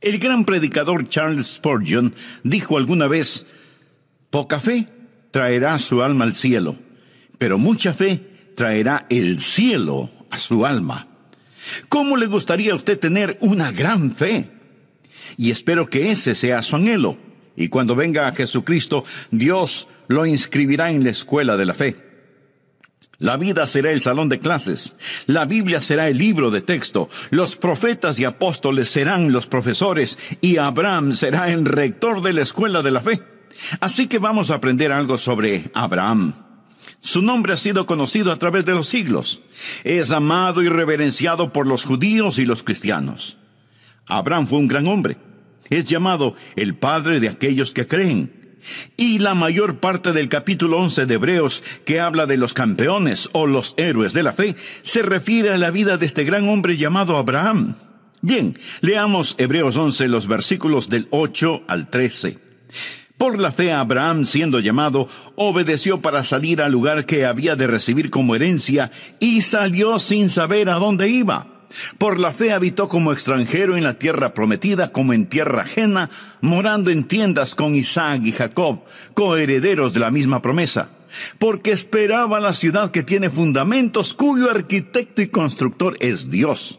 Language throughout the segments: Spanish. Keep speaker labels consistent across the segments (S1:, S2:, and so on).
S1: El gran predicador Charles Spurgeon dijo alguna vez: poca fe traerá su alma al cielo, pero mucha fe traerá el cielo a su alma. ¿Cómo le gustaría a usted tener una gran fe? Y espero que ese sea su anhelo. Y cuando venga a Jesucristo, Dios lo inscribirá en la escuela de la fe. La vida será el salón de clases, la Biblia será el libro de texto, los profetas y apóstoles serán los profesores, y Abraham será el rector de la escuela de la fe. Así que vamos a aprender algo sobre Abraham. Su nombre ha sido conocido a través de los siglos. Es amado y reverenciado por los judíos y los cristianos. Abraham fue un gran hombre. Es llamado el padre de aquellos que creen. Y la mayor parte del capítulo 11 de Hebreos, que habla de los campeones o los héroes de la fe, se refiere a la vida de este gran hombre llamado Abraham. Bien, leamos Hebreos 11, los versículos del 8 al 13. Por la fe Abraham, siendo llamado, obedeció para salir al lugar que había de recibir como herencia, y salió sin saber a dónde iba. Por la fe habitó como extranjero en la tierra prometida, como en tierra ajena, morando en tiendas con Isaac y Jacob, coherederos de la misma promesa. Porque esperaba la ciudad que tiene fundamentos, cuyo arquitecto y constructor es Dios.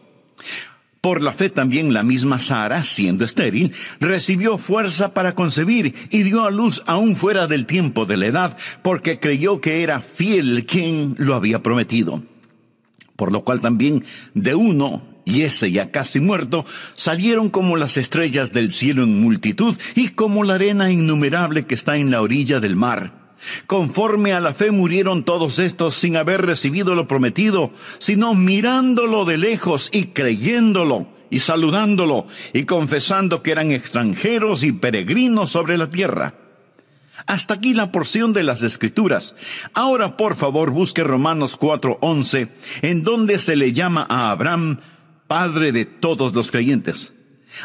S1: Por la fe también la misma Sara, siendo estéril, recibió fuerza para concebir y dio a luz aún fuera del tiempo de la edad, porque creyó que era fiel quien lo había prometido. Por lo cual también de uno, y ese ya casi muerto, salieron como las estrellas del cielo en multitud, y como la arena innumerable que está en la orilla del mar. Conforme a la fe murieron todos estos sin haber recibido lo prometido, sino mirándolo de lejos y creyéndolo, y saludándolo, y confesando que eran extranjeros y peregrinos sobre la tierra. Hasta aquí la porción de las Escrituras. Ahora, por favor, busque Romanos 4:11, en donde se le llama a Abraham padre de todos los creyentes.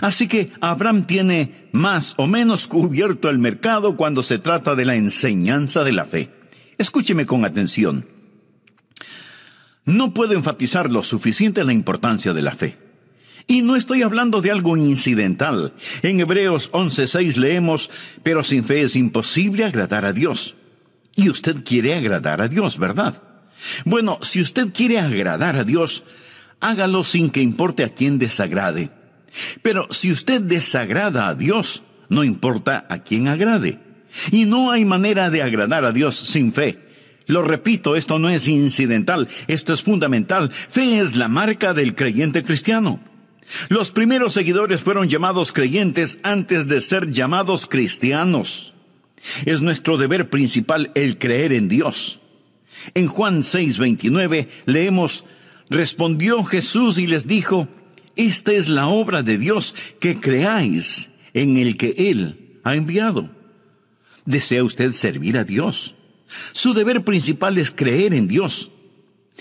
S1: Así que Abraham tiene más o menos cubierto el mercado cuando se trata de la enseñanza de la fe. Escúcheme con atención. No puedo enfatizar lo suficiente la importancia de la fe. Y no estoy hablando de algo incidental. En Hebreos 11:6 leemos: pero sin fe es imposible agradar a Dios. Y usted quiere agradar a Dios, ¿verdad? Bueno, si usted quiere agradar a Dios, hágalo sin que importe a quién desagrade. Pero si usted desagrada a Dios, no importa a quién agrade. Y no hay manera de agradar a Dios sin fe. Lo repito, esto no es incidental, esto es fundamental. Fe es la marca del creyente cristiano. Los primeros seguidores fueron llamados creyentes antes de ser llamados cristianos. Es nuestro deber principal el creer en Dios. En Juan 6:29 leemos: respondió Jesús y les dijo: esta es la obra de Dios, que creáis en el que Él ha enviado. ¿Desea usted servir a Dios? Su deber principal es creer en Dios.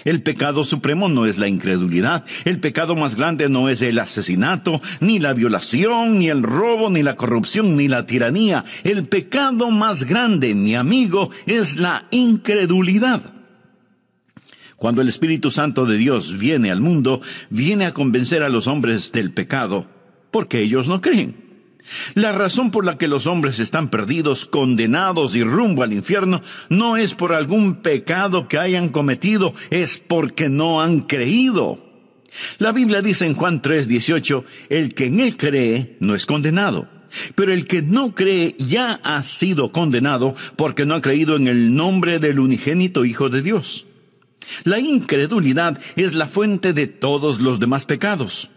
S1: El pecado supremo no es la incredulidad. El pecado más grande no es el asesinato, ni la violación, ni el robo, ni la corrupción, ni la tiranía. El pecado más grande, mi amigo, es la incredulidad. Cuando el Espíritu Santo de Dios viene al mundo, viene a convencer a los hombres del pecado, porque ellos no creen. La razón por la que los hombres están perdidos, condenados y rumbo al infierno, no es por algún pecado que hayan cometido, es porque no han creído. La Biblia dice en Juan 3:18, el que en él cree no es condenado. Pero el que no cree ya ha sido condenado porque no ha creído en el nombre del unigénito Hijo de Dios. La incredulidad es la fuente de todos los demás pecados.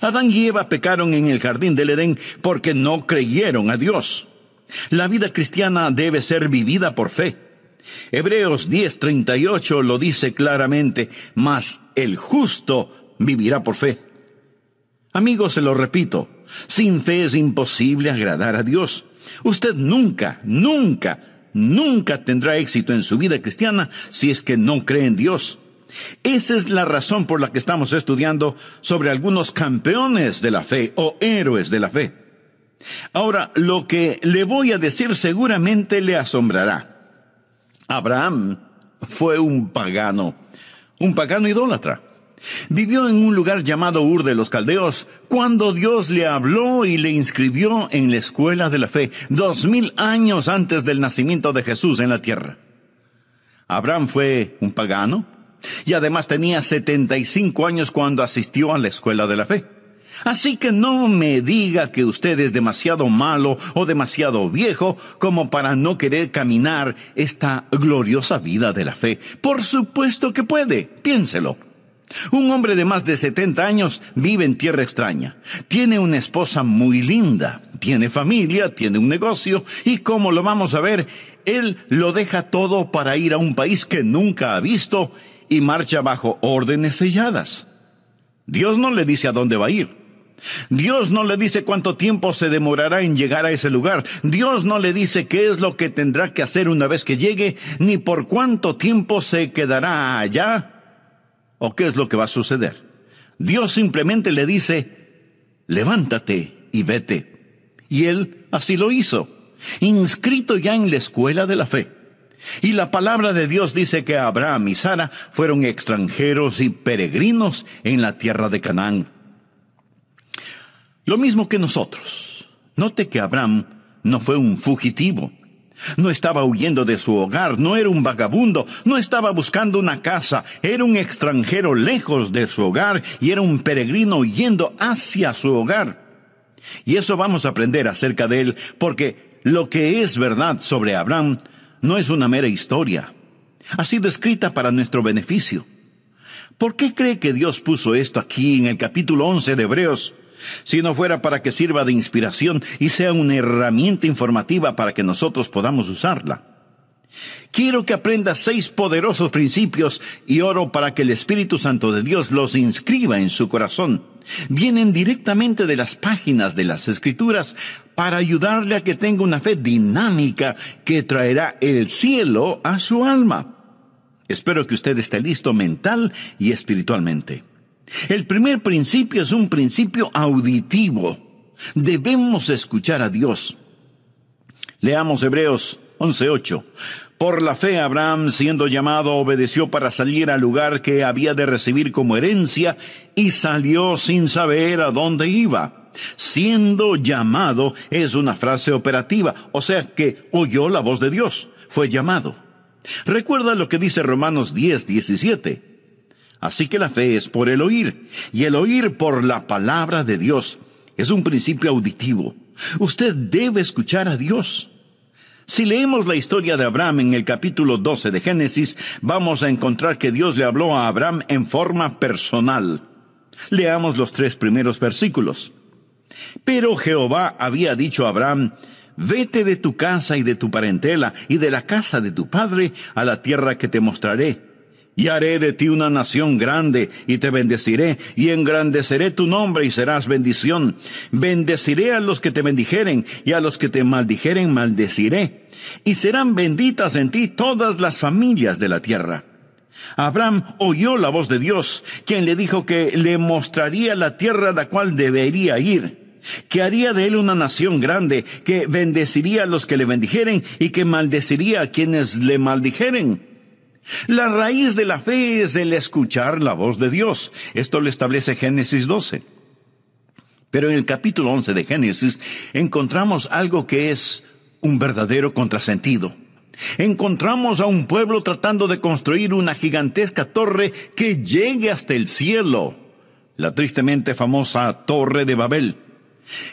S1: Adán y Eva pecaron en el jardín del Edén porque no creyeron a Dios. La vida cristiana debe ser vivida por fe. Hebreos 10:38 lo dice claramente: mas el justo vivirá por fe. Amigos, se lo repito, sin fe es imposible agradar a Dios. Usted nunca tendrá éxito en su vida cristiana si es que no cree en Dios. Esa es la razón por la que estamos estudiando sobre algunos campeones de la fe o héroes de la fe. Ahora, lo que le voy a decir seguramente le asombrará. Abraham fue un pagano idólatra. Vivió en un lugar llamado Ur de los Caldeos cuando Dios le habló y le inscribió en la escuela de la fe, 2000 años antes del nacimiento de Jesús en la tierra. Abraham fue un pagano y además tenía 75 años cuando asistió a la escuela de la fe. Así que no me diga que usted es demasiado malo o demasiado viejo como para no querer caminar esta gloriosa vida de la fe. Por supuesto que puede, piénselo. Un hombre de más de 70 años vive en tierra extraña. Tiene una esposa muy linda, tiene familia, tiene un negocio y como lo vamos a ver, él lo deja todo para ir a un país que nunca ha visto y marcha bajo órdenes selladas. Dios no le dice a dónde va a ir. Dios no le dice cuánto tiempo se demorará en llegar a ese lugar. Dios no le dice qué es lo que tendrá que hacer una vez que llegue, ni por cuánto tiempo se quedará allá, o qué es lo que va a suceder. Dios simplemente le dice, levántate y vete. Y él así lo hizo, inscrito ya en la escuela de la fe. Y la palabra de Dios dice que Abraham y Sara fueron extranjeros y peregrinos en la tierra de Canaán. Lo mismo que nosotros. Note que Abraham no fue un fugitivo. No estaba huyendo de su hogar, no era un vagabundo, no estaba buscando una casa, era un extranjero lejos de su hogar y era un peregrino yendo hacia su hogar. Y eso vamos a aprender acerca de él, porque lo que es verdad sobre Abraham no es una mera historia. Ha sido escrita para nuestro beneficio. ¿Por qué cree que Dios puso esto aquí en el capítulo 11 de Hebreos? Si no fuera para que sirva de inspiración y sea una herramienta informativa para que nosotros podamos usarla. Quiero que aprenda 6 poderosos principios y oro para que el Espíritu Santo de Dios los inscriba en su corazón. Vienen directamente de las páginas de las Escrituras para ayudarle a que tenga una fe dinámica que traerá el cielo a su alma. Espero que usted esté listo mental y espiritualmente. El primer principio es un principio auditivo. Debemos escuchar a Dios. Leamos Hebreos 11:8. Por la fe Abraham, siendo llamado, obedeció para salir al lugar que había de recibir como herencia y salió sin saber a dónde iba. Siendo llamado es una frase operativa, o sea que oyó la voz de Dios, fue llamado. Recuerda lo que dice Romanos 10:17. Así que la fe es por el oír, y el oír por la palabra de Dios. Es un principio auditivo. Usted debe escuchar a Dios. Si leemos la historia de Abraham en el capítulo 12 de Génesis, vamos a encontrar que Dios le habló a Abraham en forma personal. Leamos los 3 primeros versículos. Pero Jehová había dicho a Abraham, vete de tu casa y de tu parentela y de la casa de tu padre a la tierra que te mostraré. Y haré de ti una nación grande, y te bendeciré, y engrandeceré tu nombre, y serás bendición. Bendeciré a los que te bendijeren, y a los que te maldijeren maldeciré. Y serán benditas en ti todas las familias de la tierra. Abraham oyó la voz de Dios, quien le dijo que le mostraría la tierra a la cual debería ir, que haría de él una nación grande, que bendeciría a los que le bendijeren, y que maldeciría a quienes le maldijeren. La raíz de la fe es el escuchar la voz de Dios. Esto lo establece Génesis 12. Pero en el capítulo 11 de Génesis encontramos algo que es un verdadero contrasentido. Encontramos a un pueblo tratando de construir una gigantesca torre que llegue hasta el cielo. La tristemente famosa Torre de Babel.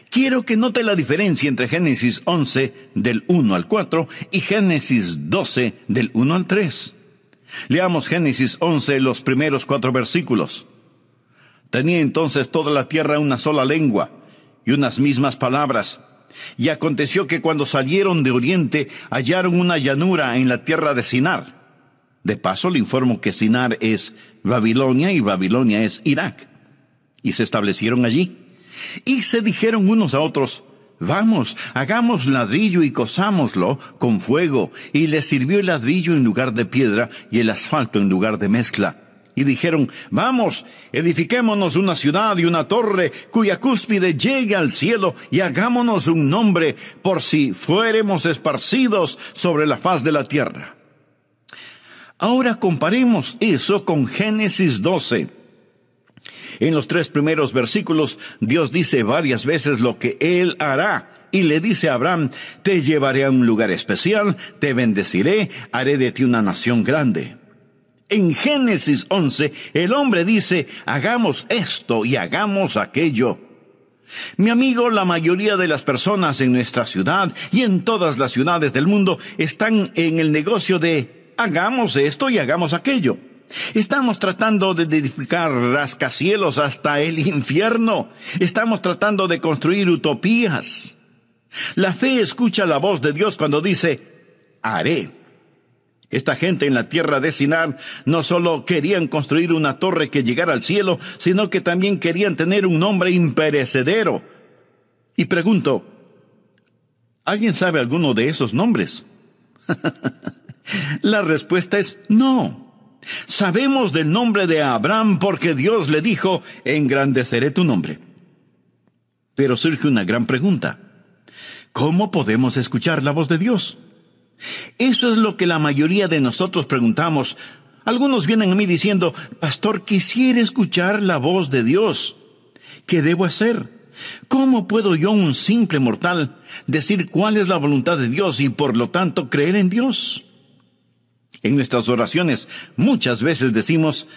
S1: Quiero que note la diferencia entre Génesis 11 del 1 al 4 y Génesis 12 del 1 al 3. Leamos Génesis 11, los primeros 4 versículos. Tenía entonces toda la tierra una sola lengua y unas mismas palabras. Y aconteció que cuando salieron de oriente hallaron una llanura en la tierra de Sinar. De paso le informo que Sinar es Babilonia y Babilonia es Irak. Y se establecieron allí. Y se dijeron unos a otros, vamos, hagamos ladrillo y cozámoslo con fuego. Y les sirvió el ladrillo en lugar de piedra y el asfalto en lugar de mezcla. Y dijeron, vamos, edifiquémonos una ciudad y una torre cuya cúspide llegue al cielo y hagámonos un nombre por si fuéremos esparcidos sobre la faz de la tierra. Ahora comparemos eso con Génesis 12. En los 3 primeros versículos, Dios dice varias veces lo que Él hará. Y le dice a Abraham, te llevaré a un lugar especial, te bendeciré, haré de ti una nación grande. En Génesis 11, el hombre dice, hagamos esto y hagamos aquello. Mi amigo, la mayoría de las personas en nuestra ciudad y en todas las ciudades del mundo están en el negocio de hagamos esto y hagamos aquello. Estamos tratando de edificar rascacielos hasta el infierno. Estamos tratando de construir utopías. La fe escucha la voz de Dios cuando dice, haré. Esta gente en la tierra de Sinar no solo querían construir una torre que llegara al cielo, sino que también querían tener un nombre imperecedero. Y pregunto, ¿alguien sabe alguno de esos nombres? La respuesta es no. Sabemos del nombre de Abraham porque Dios le dijo, engrandeceré tu nombre. Pero surge una gran pregunta. ¿Cómo podemos escuchar la voz de Dios? Eso es lo que la mayoría de nosotros preguntamos. Algunos vienen a mí diciendo, pastor, quisiera escuchar la voz de Dios. ¿Qué debo hacer? ¿Cómo puedo yo, un simple mortal, decir cuál es la voluntad de Dios y por lo tanto creer en Dios? En nuestras oraciones muchas veces decimos,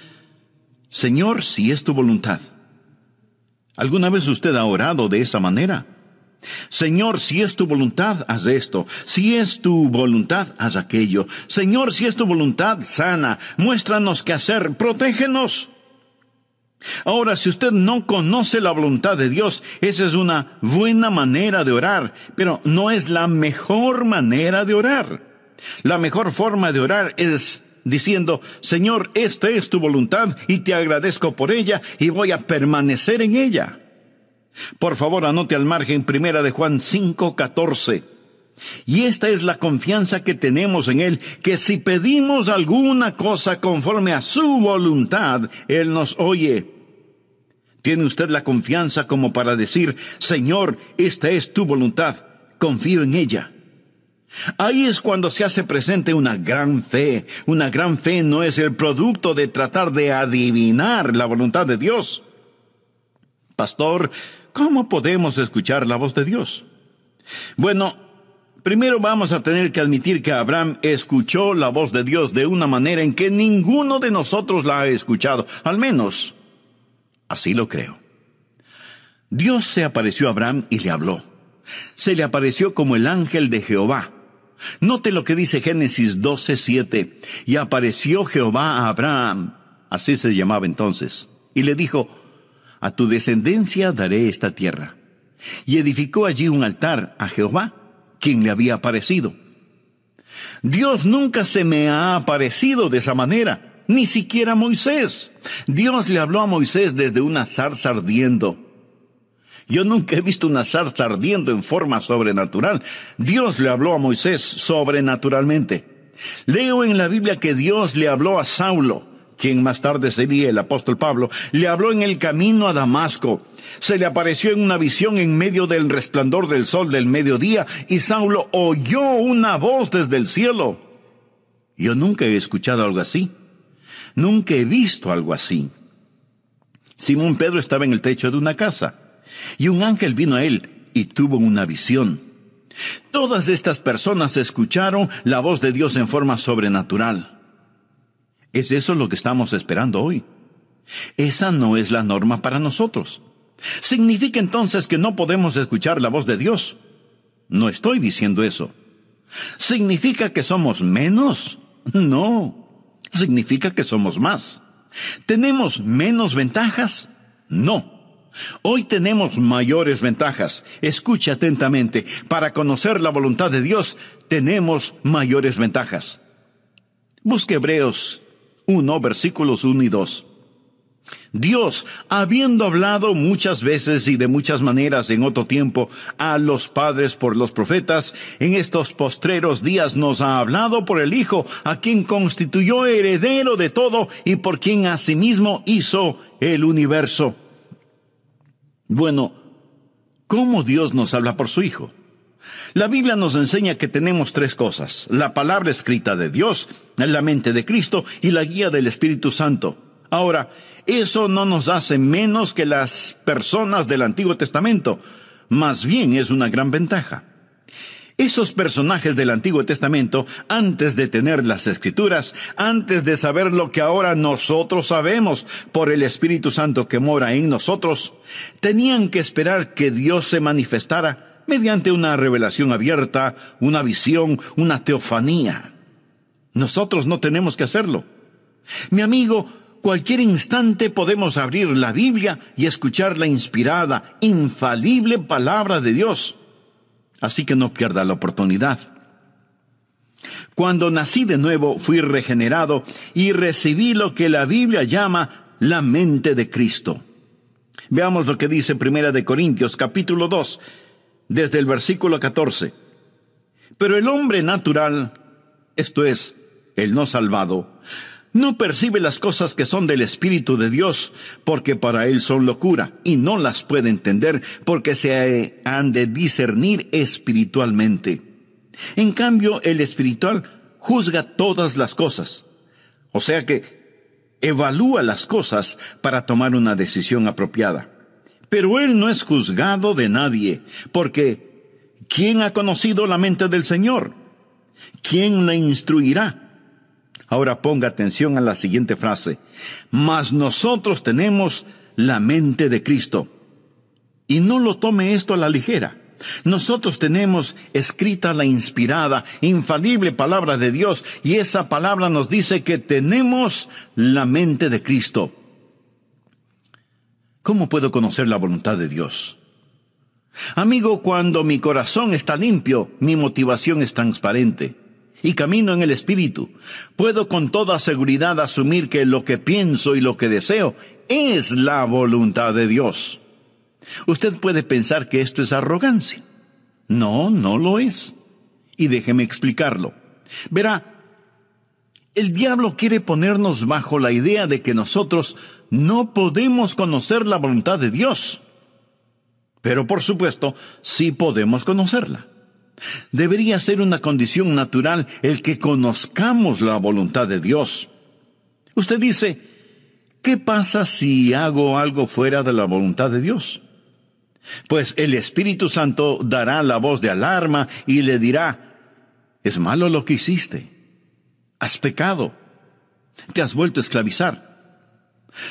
S1: Señor, si es tu voluntad. ¿Alguna vez usted ha orado de esa manera? Señor, si es tu voluntad, haz esto. Si es tu voluntad, haz aquello. Señor, si es tu voluntad, sana. Muéstranos qué hacer. Protégenos. Ahora, si usted no conoce la voluntad de Dios, esa es una buena manera de orar, pero no es la mejor manera de orar. La mejor forma de orar es diciendo, Señor, esta es tu voluntad y te agradezco por ella y voy a permanecer en ella. Por favor, anote al margen 1 de Juan 5:14. Y esta es la confianza que tenemos en Él, que si pedimos alguna cosa conforme a su voluntad, Él nos oye. ¿Tiene usted la confianza como para decir, Señor, esta es tu voluntad, confío en ella? Ahí es cuando se hace presente una gran fe. Una gran fe no es el producto de tratar de adivinar la voluntad de Dios. Pastor, ¿cómo podemos escuchar la voz de Dios? Bueno, primero vamos a tener que admitir que Abraham escuchó la voz de Dios de una manera en que ninguno de nosotros la ha escuchado. Al menos, así lo creo. Dios se apareció a Abraham y le habló. Se le apareció como el ángel de Jehová. Note lo que dice Génesis 12:7. Y apareció Jehová a Abraham, así se llamaba entonces, y le dijo, a tu descendencia daré esta tierra. Y edificó allí un altar a Jehová, quien le había aparecido. Dios nunca se me ha aparecido de esa manera, ni siquiera Moisés. Dios le habló a Moisés desde una zarza ardiendo. Yo nunca he visto una zarza ardiendo en forma sobrenatural. Dios le habló a Moisés sobrenaturalmente. Leo en la Biblia que Dios le habló a Saulo, quien más tarde sería el apóstol Pablo. Le habló en el camino a Damasco. Se le apareció en una visión en medio del resplandor del sol del mediodía, y Saulo oyó una voz desde el cielo. Yo nunca he escuchado algo así. Nunca he visto algo así. Simón Pedro estaba en el techo de una casa, y un ángel vino a él y tuvo una visión. Todas estas personas escucharon la voz de Dios en forma sobrenatural. ¿Es eso lo que estamos esperando hoy? Esa no es la norma para nosotros. ¿Significa entonces que no podemos escuchar la voz de Dios? No estoy diciendo eso. ¿Significa que somos menos? No. Significa que somos más. ¿Tenemos menos ventajas? No. Hoy tenemos mayores ventajas. Escuche atentamente. Para conocer la voluntad de Dios, tenemos mayores ventajas. Busque Hebreos 1, versículos 1 y 2. Dios, habiendo hablado muchas veces y de muchas maneras en otro tiempo a los padres por los profetas, en estos postreros días nos ha hablado por el Hijo, a quien constituyó heredero de todo y por quien asimismo hizo el universo. Bueno, ¿cómo Dios nos habla por su Hijo? La Biblia nos enseña que tenemos 3 cosas: la palabra escrita de Dios, la mente de Cristo y la guía del Espíritu Santo. Ahora, eso no nos hace menos que las personas del Antiguo Testamento. Más bien es una gran ventaja. Esos personajes del Antiguo Testamento, antes de tener las Escrituras, antes de saber lo que ahora nosotros sabemos por el Espíritu Santo que mora en nosotros, tenían que esperar que Dios se manifestara mediante una revelación abierta, una visión, una teofanía. Nosotros no tenemos que hacerlo. Mi amigo, cualquier instante podemos abrir la Biblia y escuchar la inspirada, infalible palabra de Dios. Así que no pierda la oportunidad. Cuando nací de nuevo, fui regenerado y recibí lo que la Biblia llama la mente de Cristo. Veamos lo que dice 1 Corintios, capítulo 2, desde el versículo 14. Pero el hombre natural, esto es, el no salvado, no percibe las cosas que son del Espíritu de Dios, porque para él son locura, y no las puede entender, porque se han de discernir espiritualmente. En cambio, el espiritual juzga todas las cosas. O sea que evalúa las cosas para tomar una decisión apropiada. Pero él no es juzgado de nadie, porque ¿quién ha conocido la mente del Señor? ¿Quién le instruirá? Ahora ponga atención a la siguiente frase. Mas nosotros tenemos la mente de Cristo. Y no lo tome esto a la ligera. Nosotros tenemos escrita la inspirada, infalible palabra de Dios, y esa palabra nos dice que tenemos la mente de Cristo. ¿Cómo puedo conocer la voluntad de Dios? Amigo, cuando mi corazón está limpio, mi motivación es transparente y camino en el Espíritu, puedo con toda seguridad asumir que lo que pienso y lo que deseo es la voluntad de Dios. Usted puede pensar que esto es arrogancia. No, no lo es. Y déjeme explicarlo. Verá, el diablo quiere ponernos bajo la idea de que nosotros no podemos conocer la voluntad de Dios. Pero por supuesto, sí podemos conocerla. Debería ser una condición natural el que conozcamos la voluntad de Dios. Usted dice, ¿qué pasa si hago algo fuera de la voluntad de Dios? Pues el Espíritu Santo dará la voz de alarma y le dirá, es malo lo que hiciste, has pecado, te has vuelto a esclavizar.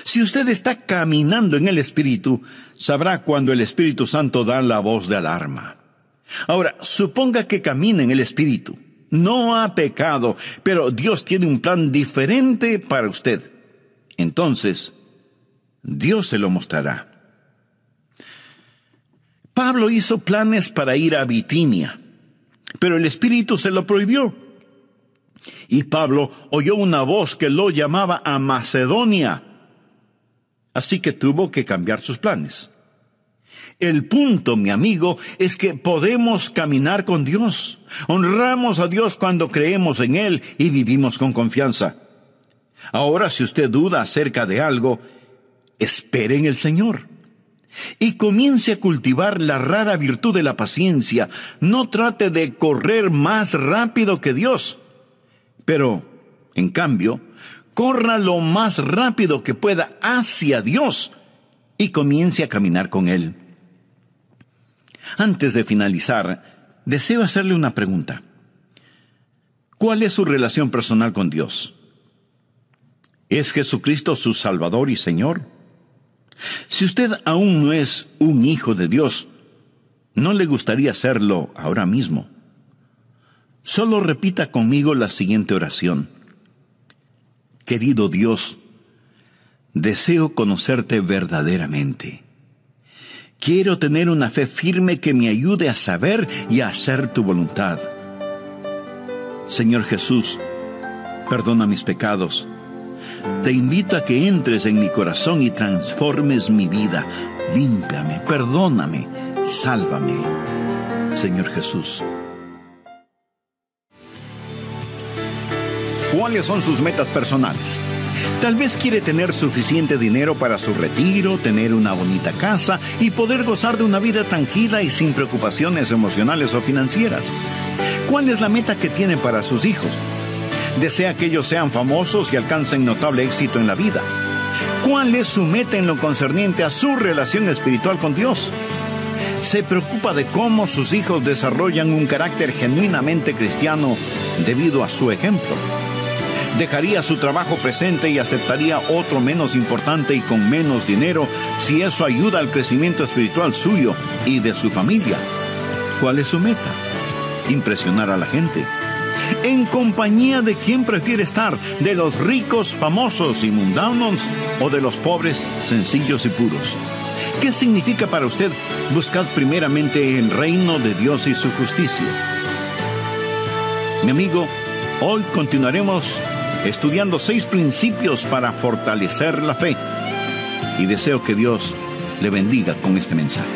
S1: Si usted está caminando en el Espíritu, sabrá cuando el Espíritu Santo da la voz de alarma. Ahora, suponga que camina en el Espíritu. No ha pecado, pero Dios tiene un plan diferente para usted. Entonces, Dios se lo mostrará. Pablo hizo planes para ir a Bitinia, pero el Espíritu se lo prohibió. Y Pablo oyó una voz que lo llamaba a Macedonia. Así que tuvo que cambiar sus planes. El punto, mi amigo, es que podemos caminar con Dios. Honramos a Dios cuando creemos en Él y vivimos con confianza. Ahora, si usted duda acerca de algo, espere en el Señor. Y comience a cultivar la rara virtud de la paciencia. No trate de correr más rápido que Dios. Pero, en cambio, corra lo más rápido que pueda hacia Dios y comience a caminar con Él. Antes de finalizar, deseo hacerle una pregunta. ¿Cuál es su relación personal con Dios? ¿Es Jesucristo su Salvador y Señor? Si usted aún no es un hijo de Dios, ¿no le gustaría serlo ahora mismo? Solo repita conmigo la siguiente oración. Querido Dios, deseo conocerte verdaderamente. Quiero tener una fe firme que me ayude a saber y a hacer tu voluntad. Señor Jesús, perdona mis pecados. Te invito a que entres en mi corazón y transformes mi vida. Límpiame, perdóname, sálvame. Señor Jesús. ¿Cuáles son sus metas personales? Tal vez quiere tener suficiente dinero para su retiro, tener una bonita casa y poder gozar de una vida tranquila y sin preocupaciones emocionales o financieras. ¿Cuál es la meta que tiene para sus hijos? Desea que ellos sean famosos y alcancen notable éxito en la vida. ¿Cuál es su meta en lo concerniente a su relación espiritual con Dios? ¿Se preocupa de cómo sus hijos desarrollan un carácter genuinamente cristiano debido a su ejemplo? ¿Dejaría su trabajo presente y aceptaría otro menos importante y con menos dinero si eso ayuda al crecimiento espiritual suyo y de su familia? ¿Cuál es su meta? Impresionar a la gente. ¿En compañía de quién prefiere estar? ¿De los ricos, famosos y mundanos o de los pobres, sencillos y puros? ¿Qué significa para usted buscar primeramente el reino de Dios y su justicia? Mi amigo, hoy continuaremos estudiando 6 principios para fortalecer la fe. Y deseo que Dios le bendiga con este mensaje.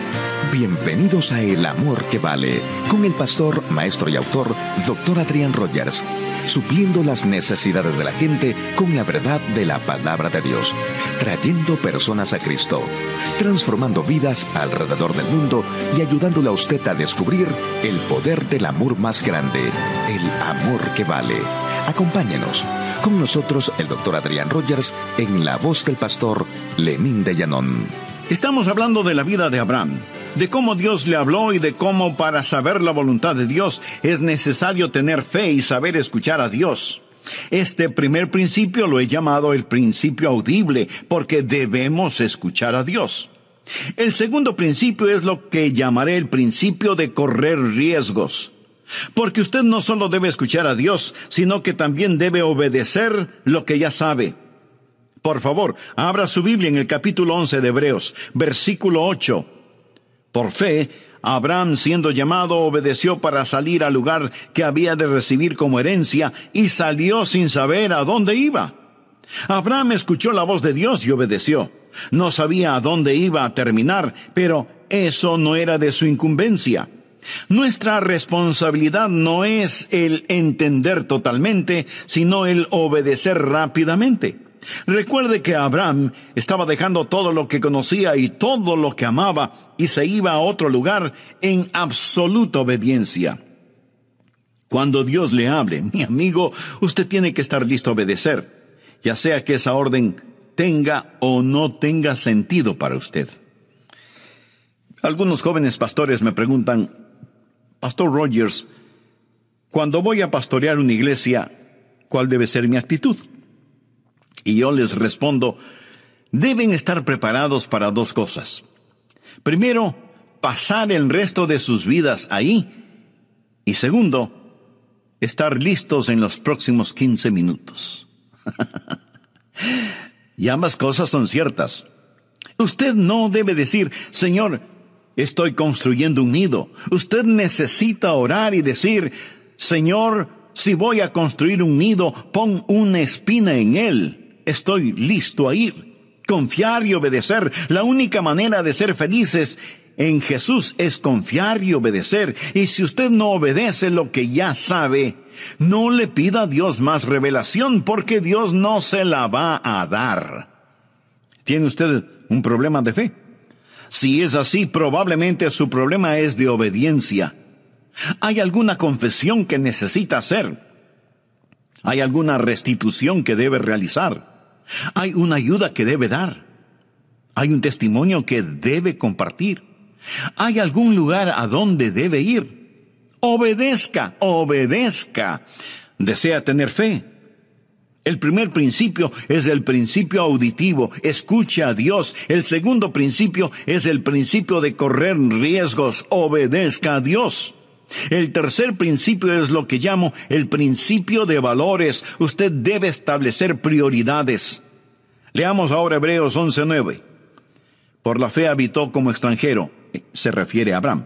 S2: Bienvenidos a El Amor que Vale, con el pastor, maestro y autor, Dr. Adrián Rogers, supliendo las necesidades de la gente con la verdad de la palabra de Dios, trayendo personas a Cristo, transformando vidas alrededor del mundo y ayudándole a usted a descubrir el poder del amor más grande, el amor que vale. Acompáñenos. Con nosotros el Dr. Adrián Rogers en la voz del pastor Lenín de Llanón.
S1: Estamos hablando de la vida de Abraham, de cómo Dios le habló y de cómo para saber la voluntad de Dios es necesario tener fe y saber escuchar a Dios. Este primer principio lo he llamado el principio audible, porque debemos escuchar a Dios. El segundo principio es lo que llamaré el principio de correr riesgos. Porque usted no solo debe escuchar a Dios, sino que también debe obedecer lo que ya sabe. Por favor, abra su Biblia en el capítulo 11 de Hebreos, versículo 8. Por fe, Abraham, siendo llamado, obedeció para salir al lugar que había de recibir como herencia, y salió sin saber a dónde iba. Abraham escuchó la voz de Dios y obedeció. No sabía a dónde iba a terminar, pero eso no era de su incumbencia. Nuestra responsabilidad no es el entender totalmente, sino el obedecer rápidamente. Recuerde que Abraham estaba dejando todo lo que conocía y todo lo que amaba y se iba a otro lugar en absoluta obediencia. Cuando Dios le hable, mi amigo, usted tiene que estar listo a obedecer, ya sea que esa orden tenga o no tenga sentido para usted. Algunos jóvenes pastores me preguntan: Pastor Rogers, cuando voy a pastorear una iglesia, ¿cuál debe ser mi actitud? Y yo les respondo, deben estar preparados para 2 cosas. Primero, pasar el resto de sus vidas ahí. Y segundo, estar listos en los próximos 15 minutos. Y ambas cosas son ciertas. Usted no debe decir, Señor, estoy construyendo un nido. Usted necesita orar y decir, Señor, si voy a construir un nido, pon una espina en él. Estoy listo a ir. Confiar y obedecer. La única manera de ser felices en Jesús es confiar y obedecer. Y si usted no obedece lo que ya sabe, no le pida a Dios más revelación, porque Dios no se la va a dar. ¿Tiene usted un problema de fe? Si es así, probablemente su problema es de obediencia. ¿Hay alguna confesión que necesita hacer? ¿Hay alguna restitución que debe realizar? ¿Hay una ayuda que debe dar? ¿Hay un testimonio que debe compartir? ¿Hay algún lugar a donde debe ir? Obedezca, obedezca. ¿Desea tener fe? El primer principio es el principio auditivo. Escuche a Dios. El segundo principio es el principio de correr riesgos. Obedezca a Dios. El tercer principio es lo que llamo el principio de valores. Usted debe establecer prioridades. Leamos ahora Hebreos 11:9. Por la fe habitó como extranjero, se refiere a Abraham.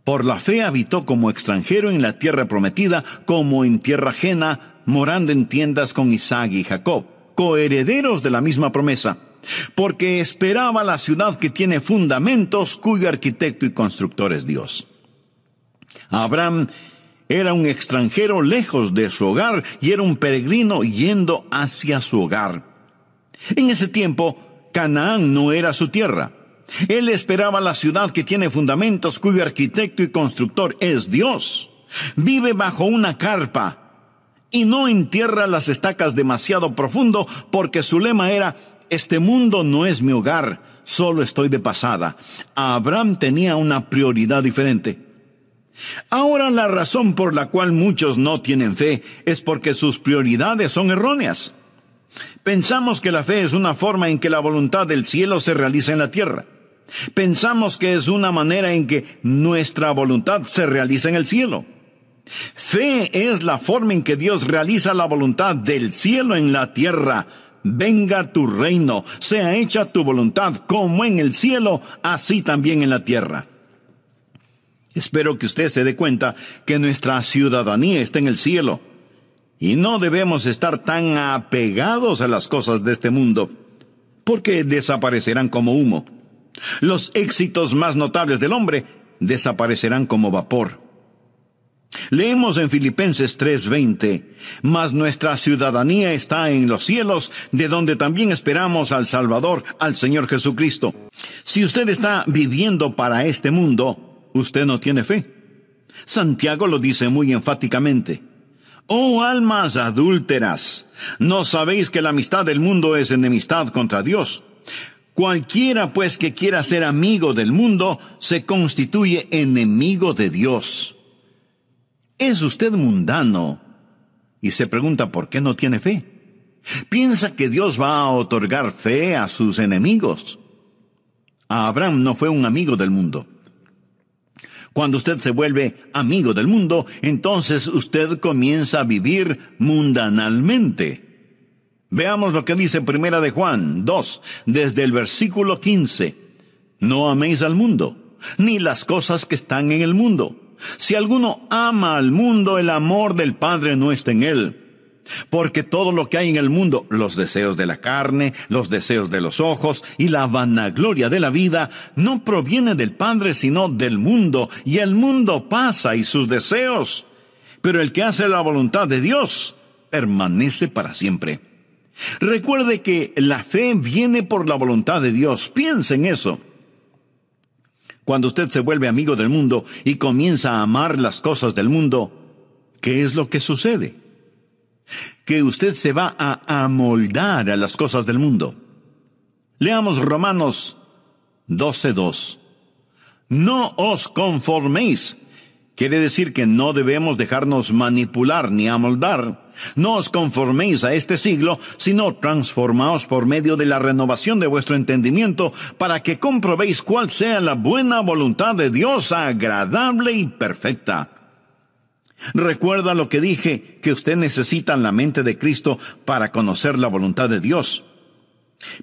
S1: Por la fe habitó como extranjero en la tierra prometida, como en tierra ajena, morando en tiendas con Isaac y Jacob, coherederos de la misma promesa, porque esperaba la ciudad que tiene fundamentos, cuyo arquitecto y constructor es Dios. Abraham era un extranjero lejos de su hogar y era un peregrino yendo hacia su hogar. En ese tiempo, Canaán no era su tierra. Él esperaba la ciudad que tiene fundamentos, cuyo arquitecto y constructor es Dios. Vive bajo una carpa y no entierra las estacas demasiado profundo, porque su lema era: este mundo no es mi hogar, solo estoy de pasada. Abraham tenía una prioridad diferente. Ahora, la razón por la cual muchos no tienen fe es porque sus prioridades son erróneas. Pensamos que la fe es una forma en que la voluntad del cielo se realiza en la tierra. Pensamos que es una manera en que nuestra voluntad se realiza en el cielo. Fe es la forma en que Dios realiza la voluntad del cielo en la tierra. Venga tu reino, sea hecha tu voluntad como en el cielo, así también en la tierra. Espero que usted se dé cuenta que nuestra ciudadanía está en el cielo. Y no debemos estar tan apegados a las cosas de este mundo, porque desaparecerán como humo. Los éxitos más notables del hombre desaparecerán como vapor. Leemos en Filipenses 3:20, mas nuestra ciudadanía está en los cielos, de donde también esperamos al Salvador, al Señor Jesucristo. Si usted está viviendo para este mundo, usted no tiene fe. Santiago lo dice muy enfáticamente. Oh almas adúlteras, ¿no sabéis que la amistad del mundo es enemistad contra Dios? Cualquiera pues que quiera ser amigo del mundo, se constituye enemigo de Dios. ¿Es usted mundano y se pregunta por qué no tiene fe? ¿Piensa que Dios va a otorgar fe a sus enemigos? Abraham no fue un amigo del mundo. Cuando usted se vuelve amigo del mundo, entonces usted comienza a vivir mundanalmente. Veamos lo que dice 1 de Juan 2, desde el versículo 15. No améis al mundo, ni las cosas que están en el mundo. Si alguno ama al mundo, el amor del Padre no está en él. Porque todo lo que hay en el mundo, los deseos de la carne, los deseos de los ojos y la vanagloria de la vida, no proviene del Padre sino del mundo, y el mundo pasa y sus deseos. Pero el que hace la voluntad de Dios permanece para siempre. Recuerde que la fe viene por la voluntad de Dios. Piense en eso. Cuando usted se vuelve amigo del mundo y comienza a amar las cosas del mundo, ¿qué es lo que sucede? Que usted se va a amoldar a las cosas del mundo. Leamos Romanos 12:2. No os conforméis. Quiere decir que no debemos dejarnos manipular ni amoldar. No os conforméis a este siglo, sino transformaos por medio de la renovación de vuestro entendimiento, para que comprobéis cuál sea la buena voluntad de Dios, agradable y perfecta. Recuerda lo que dije, que usted necesita la mente de Cristo para conocer la voluntad de Dios.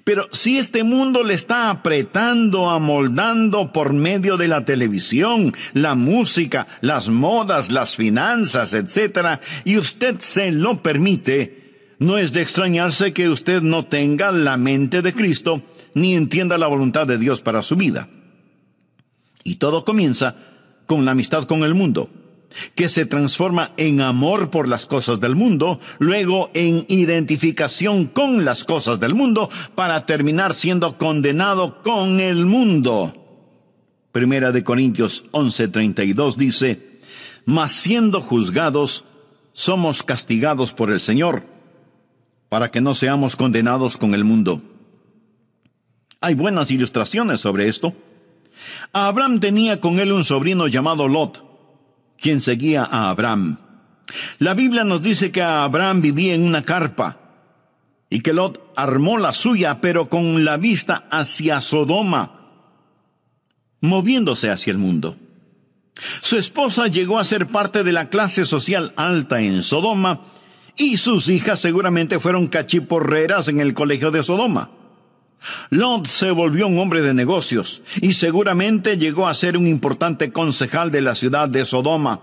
S1: Pero si este mundo le está apretando, amoldando por medio de la televisión, la música, las modas, las finanzas, etc., y usted se lo permite, no es de extrañarse que usted no tenga la mente de Cristo, ni entienda la voluntad de Dios para su vida. Y todo comienza con la amistad con el mundo, que se transforma en amor por las cosas del mundo, luego en identificación con las cosas del mundo, para terminar siendo condenado con el mundo. 1 de Corintios 11:32 dice, mas siendo juzgados, somos castigados por el Señor, para que no seamos condenados con el mundo. Hay buenas ilustraciones sobre esto. Abraham tenía con él un sobrino llamado Lot, quien seguía a Abraham. La Biblia nos dice que Abraham vivía en una carpa y que Lot armó la suya, pero con la vista hacia Sodoma, moviéndose hacia el mundo. Su esposa llegó a ser parte de la clase social alta en Sodoma y sus hijas seguramente fueron cachiporreras en el colegio de Sodoma. Lot se volvió un hombre de negocios y seguramente llegó a ser un importante concejal de la ciudad de Sodoma.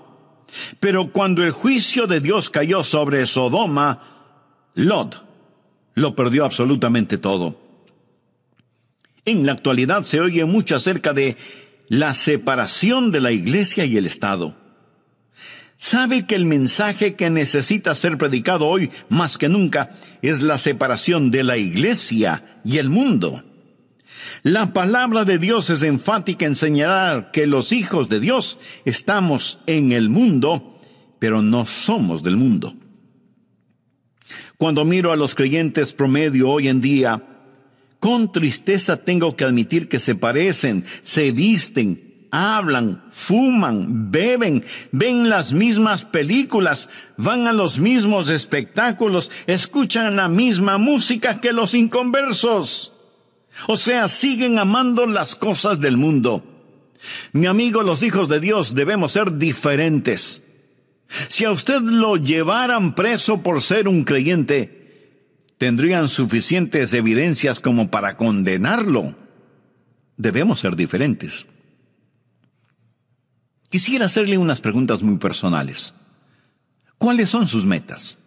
S1: Pero cuando el juicio de Dios cayó sobre Sodoma, Lot lo perdió absolutamente todo. En la actualidad se oye mucho acerca de la separación de la iglesia y el Estado. ¿Sabe que el mensaje que necesita ser predicado hoy más que nunca es la separación de la iglesia y el mundo? La palabra de Dios es enfática en señalar que los hijos de Dios estamos en el mundo, pero no somos del mundo. Cuando miro a los creyentes promedio hoy en día, Con tristeza tengo que admitir que se parecen, se visten, hablan, fuman, beben, ven las mismas películas, van a los mismos espectáculos, escuchan la misma música que los inconversos. O sea, siguen amando las cosas del mundo. Mi amigo, los hijos de Dios debemos ser diferentes. Si a usted lo llevaran preso por ser un creyente, tendrían suficientes evidencias como para condenarlo. Debemos ser diferentes. Quisiera hacerle unas preguntas muy personales. ¿Cuáles son sus metas?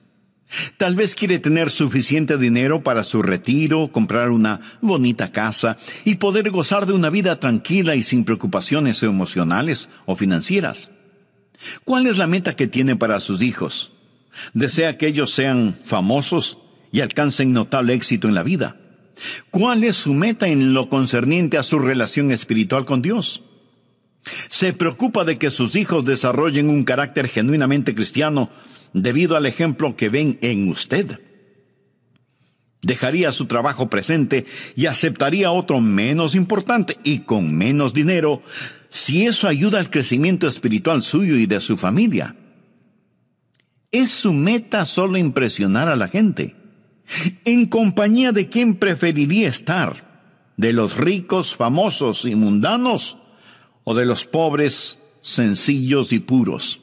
S1: Tal vez quiere tener suficiente dinero para su retiro, comprar una bonita casa y poder gozar de una vida tranquila y sin preocupaciones emocionales o financieras. ¿Cuál es la meta que tiene para sus hijos? ¿Desea que ellos sean famosos y alcancen notable éxito en la vida? ¿Cuál es su meta en lo concerniente a su relación espiritual con Dios? ¿Se preocupa de que sus hijos desarrollen un carácter genuinamente cristiano debido al ejemplo que ven en usted? ¿Dejaría su trabajo presente y aceptaría otro menos importante y con menos dinero si eso ayuda al crecimiento espiritual suyo y de su familia? ¿Es su meta solo impresionar a la gente? ¿En compañía de quién preferiría estar? ¿De los ricos, famosos y mundanos o de los pobres, sencillos y puros?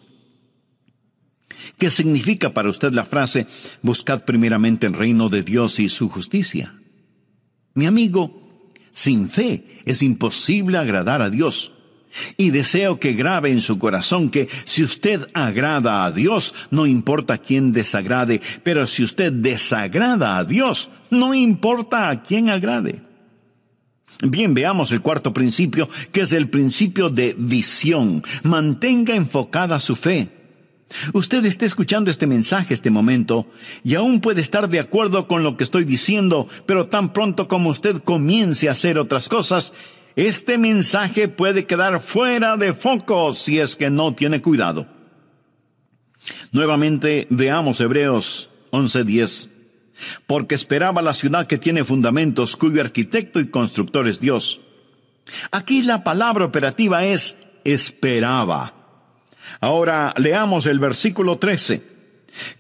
S1: ¿Qué significa para usted la frase, buscad primeramente el reino de Dios y su justicia? Mi amigo, sin fe es imposible agradar a Dios. Y deseo que grabe en su corazón que si usted agrada a Dios, no importa quién desagrade, pero si usted desagrada a Dios, no importa a quién agrade. Bien, veamos el cuarto principio, que es el principio de visión. Mantenga enfocada su fe. Usted está escuchando este mensaje este momento y aún puede estar de acuerdo con lo que estoy diciendo, pero tan pronto como usted comience a hacer otras cosas, este mensaje puede quedar fuera de foco si es que no tiene cuidado. Nuevamente veamos Hebreos 11:10. Porque esperaba la ciudad que tiene fundamentos, cuyo arquitecto y constructor es Dios. Aquí la palabra operativa es esperaba. Ahora leamos el versículo 13.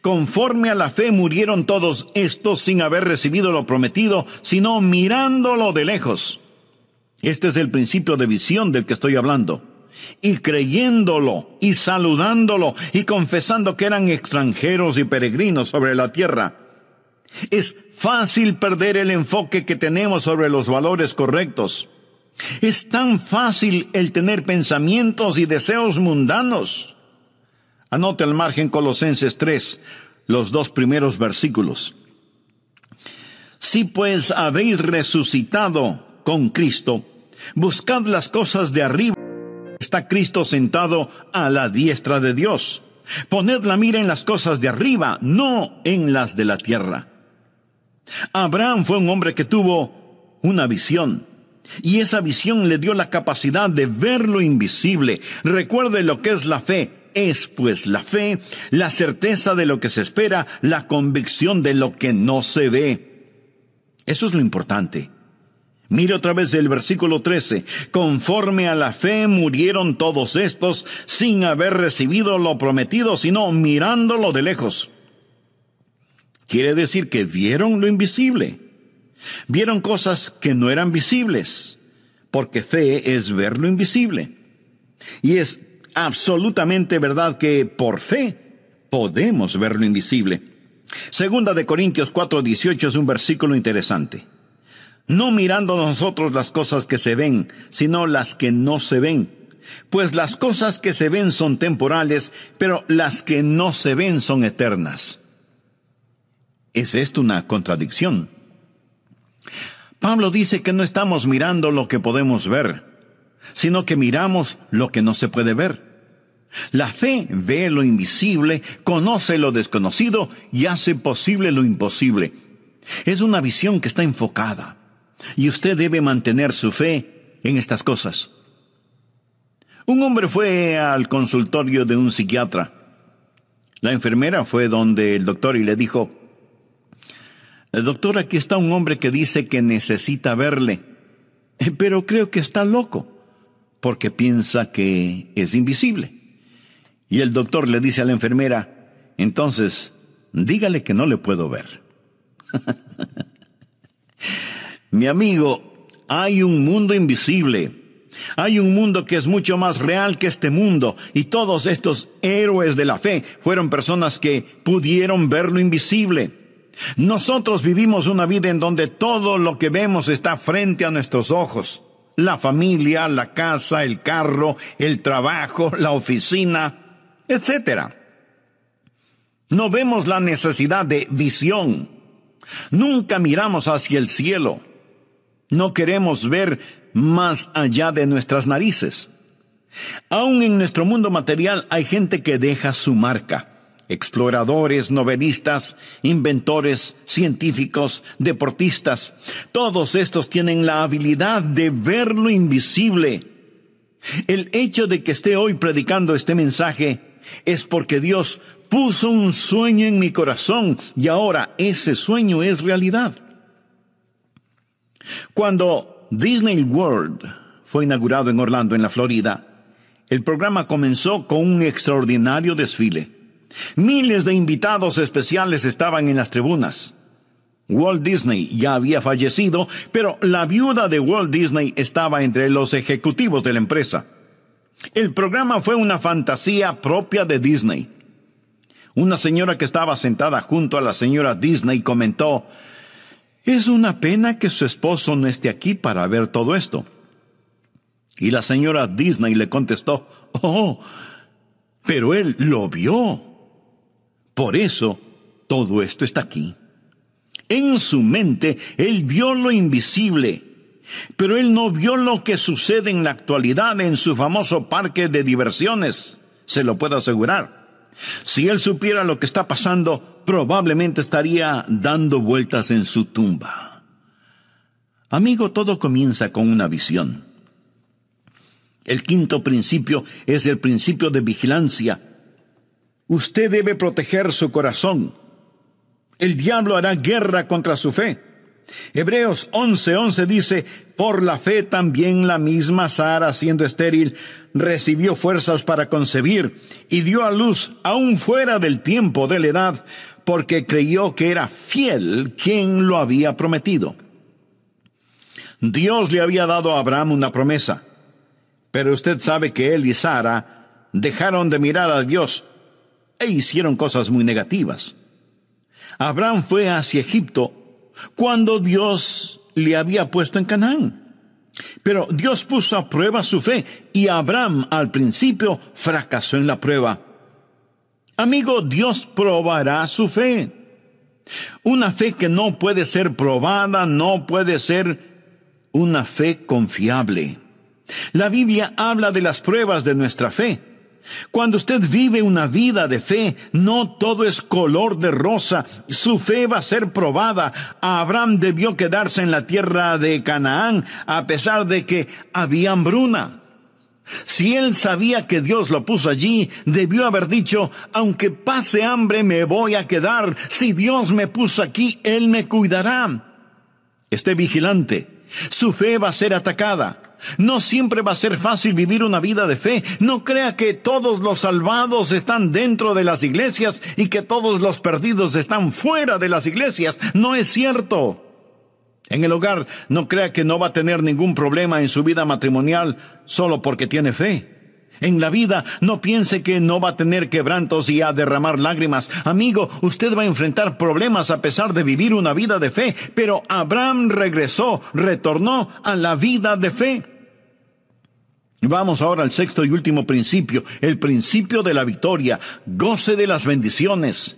S1: Conforme a la fe murieron todos estos sin haber recibido lo prometido, sino mirándolo de lejos. Este es el principio de visión del que estoy hablando. Y creyéndolo, y saludándolo, y confesando que eran extranjeros y peregrinos sobre la tierra. Es fácil perder el enfoque que tenemos sobre los valores correctos. Es tan fácil el tener pensamientos y deseos mundanos. Anote al margen Colosenses 3, los 2 primeros versículos. Si pues habéis resucitado con Cristo, buscad las cosas de arriba. Está Cristo sentado a la diestra de Dios. Poned la mira en las cosas de arriba, no en las de la tierra. Abraham fue un hombre que tuvo una visión. Y esa visión le dio la capacidad de ver lo invisible. Recuerde lo que es la fe. Es pues la fe, la certeza de lo que se espera, la convicción de lo que no se ve. Eso es lo importante. Mire otra vez el versículo 13. Conforme a la fe murieron todos estos sin haber recibido lo prometido, sino mirándolo de lejos. Quiere decir que vieron lo invisible. Vieron cosas que no eran visibles, porque fe es ver lo invisible. Y es absolutamente verdad que por fe podemos ver lo invisible. Segunda de Corintios 4:18 es un versículo interesante. No mirando nosotros las cosas que se ven, sino las que no se ven. Pues las cosas que se ven son temporales, pero las que no se ven son eternas. ¿Es esto una contradicción? Pablo dice que no estamos mirando lo que podemos ver, sino que miramos lo que no se puede ver. La fe ve lo invisible, conoce lo desconocido y hace posible lo imposible. Es una visión que está enfocada, y usted debe mantener su fe en estas cosas. Un hombre fue al consultorio de un psiquiatra. La enfermera fue donde el doctor y le dijo: Doctor, aquí está un hombre que dice que necesita verle, pero creo que está loco, porque piensa que es invisible. Y el doctor le dice a la enfermera, entonces, dígale que no le puedo ver. Mi amigo, hay un mundo invisible. Hay un mundo que es mucho más real que este mundo, y todos estos héroes de la fe fueron personas que pudieron ver lo invisible. Nosotros vivimos una vida en donde todo lo que vemos está frente a nuestros ojos. La familia, la casa, el carro, el trabajo, la oficina, etc. No vemos la necesidad de visión. Nunca miramos hacia el cielo. No queremos ver más allá de nuestras narices. Aún en nuestro mundo material hay gente que deja su marca. Exploradores, novelistas, inventores, científicos, deportistas. Todos estos tienen la habilidad de ver lo invisible. El hecho de que esté hoy predicando este mensaje es porque Dios puso un sueño en mi corazón y ahora ese sueño es realidad. Cuando Disney World fue inaugurado en Orlando, en la Florida, el programa comenzó con un extraordinario desfile. Miles de invitados especiales estaban en las tribunas. Walt Disney ya había fallecido, pero la viuda de Walt Disney estaba entre los ejecutivos de la empresa. El programa fue una fantasía propia de Disney. Una señora que estaba sentada junto a la señora Disney comentó, «Es una pena que su esposo no esté aquí para ver todo esto». Y la señora Disney le contestó, «Oh, pero él lo vio. Por eso, todo esto está aquí». En su mente, él vio lo invisible, pero él no vio lo que sucede en la actualidad en su famoso parque de diversiones, se lo puedo asegurar. Si él supiera lo que está pasando, probablemente estaría dando vueltas en su tumba. Amigo, todo comienza con una visión. El quinto principio es el principio de vigilancia. Usted debe proteger su corazón. El diablo hará guerra contra su fe. Hebreos 11:11 dice, por la fe también la misma Sara, siendo estéril, recibió fuerzas para concebir y dio a luz aún fuera del tiempo de la edad, porque creyó que era fiel quien lo había prometido. Dios le había dado a Abraham una promesa, pero usted sabe que él y Sara dejaron de mirar a Dios e hicieron cosas muy negativas. Abraham fue hacia Egipto cuando Dios le había puesto en Canaán. Pero Dios puso a prueba su fe y Abraham al principio fracasó en la prueba. Amigo, Dios probará su fe. Una fe que no puede ser probada, no puede ser una fe confiable. La Biblia habla de las pruebas de nuestra fe. Cuando usted vive una vida de fe, no todo es color de rosa. Su fe va a ser probada. Abraham debió quedarse en la tierra de Canaán a pesar de que había hambruna. Si él sabía que Dios lo puso allí, debió haber dicho, aunque pase hambre me voy a quedar. Si Dios me puso aquí, Él me cuidará. Esté vigilante. Su fe va a ser atacada. No siempre va a ser fácil vivir una vida de fe. No crea que todos los salvados están dentro de las iglesias y que todos los perdidos están fuera de las iglesias. No es cierto. En el hogar, no crea que no va a tener ningún problema en su vida matrimonial solo porque tiene fe. En la vida, no piense que no va a tener quebrantos y a derramar lágrimas. Amigo, usted va a enfrentar problemas a pesar de vivir una vida de fe. Pero Abraham retornó a la vida de fe. Vamos ahora al sexto y último principio, el principio de la victoria. Goce de las bendiciones.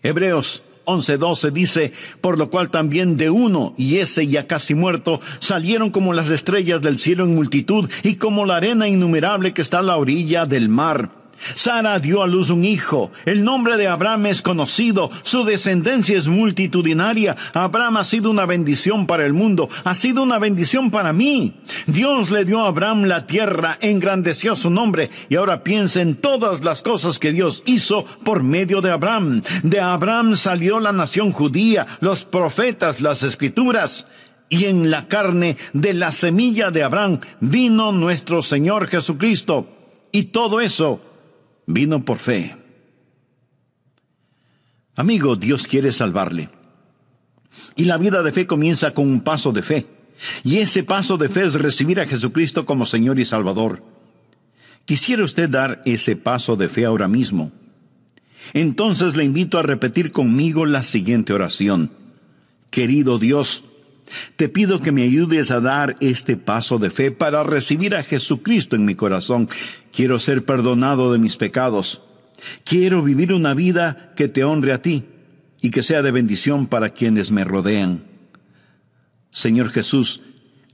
S1: Hebreos 11:12 dice, por lo cual también de uno, y ese ya casi muerto, salieron como las estrellas del cielo en multitud, y como la arena innumerable que está a la orilla del mar. Sara dio a luz un hijo. El nombre de Abraham es conocido. Su descendencia es multitudinaria. Abraham ha sido una bendición para el mundo. Ha sido una bendición para mí. Dios le dio a Abraham la tierra, engrandeció su nombre. Y ahora piensa en todas las cosas que Dios hizo por medio de Abraham. De Abraham salió la nación judía, los profetas, las escrituras. Y en la carne de la semilla de Abraham vino nuestro Señor Jesucristo. Y todo eso vino por fe. Amigo, Dios quiere salvarle. Y la vida de fe comienza con un paso de fe. Y ese paso de fe es recibir a Jesucristo como Señor y Salvador. ¿Quisiera usted dar ese paso de fe ahora mismo? Entonces le invito a repetir conmigo la siguiente oración. Querido Dios, te pido que me ayudes a dar este paso de fe para recibir a Jesucristo en mi corazón. Quiero ser perdonado de mis pecados. Quiero vivir una vida que te honre a ti y que sea de bendición para quienes me rodean. Señor Jesús,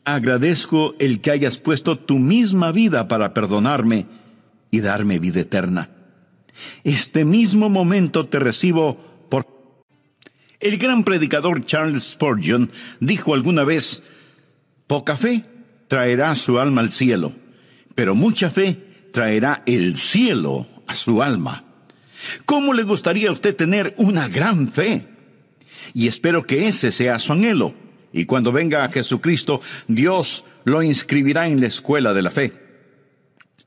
S1: agradezco el que hayas puesto tu misma vida para perdonarme y darme vida eterna. Este mismo momento te recibo por... El gran predicador Charles Spurgeon dijo alguna vez, poca fe traerá su alma al cielo, pero mucha fe traerá el cielo a su alma. ¿Cómo le gustaría a usted tener una gran fe? Y espero que ese sea su anhelo. Y cuando venga a Jesucristo, Dios lo inscribirá en la escuela de la fe.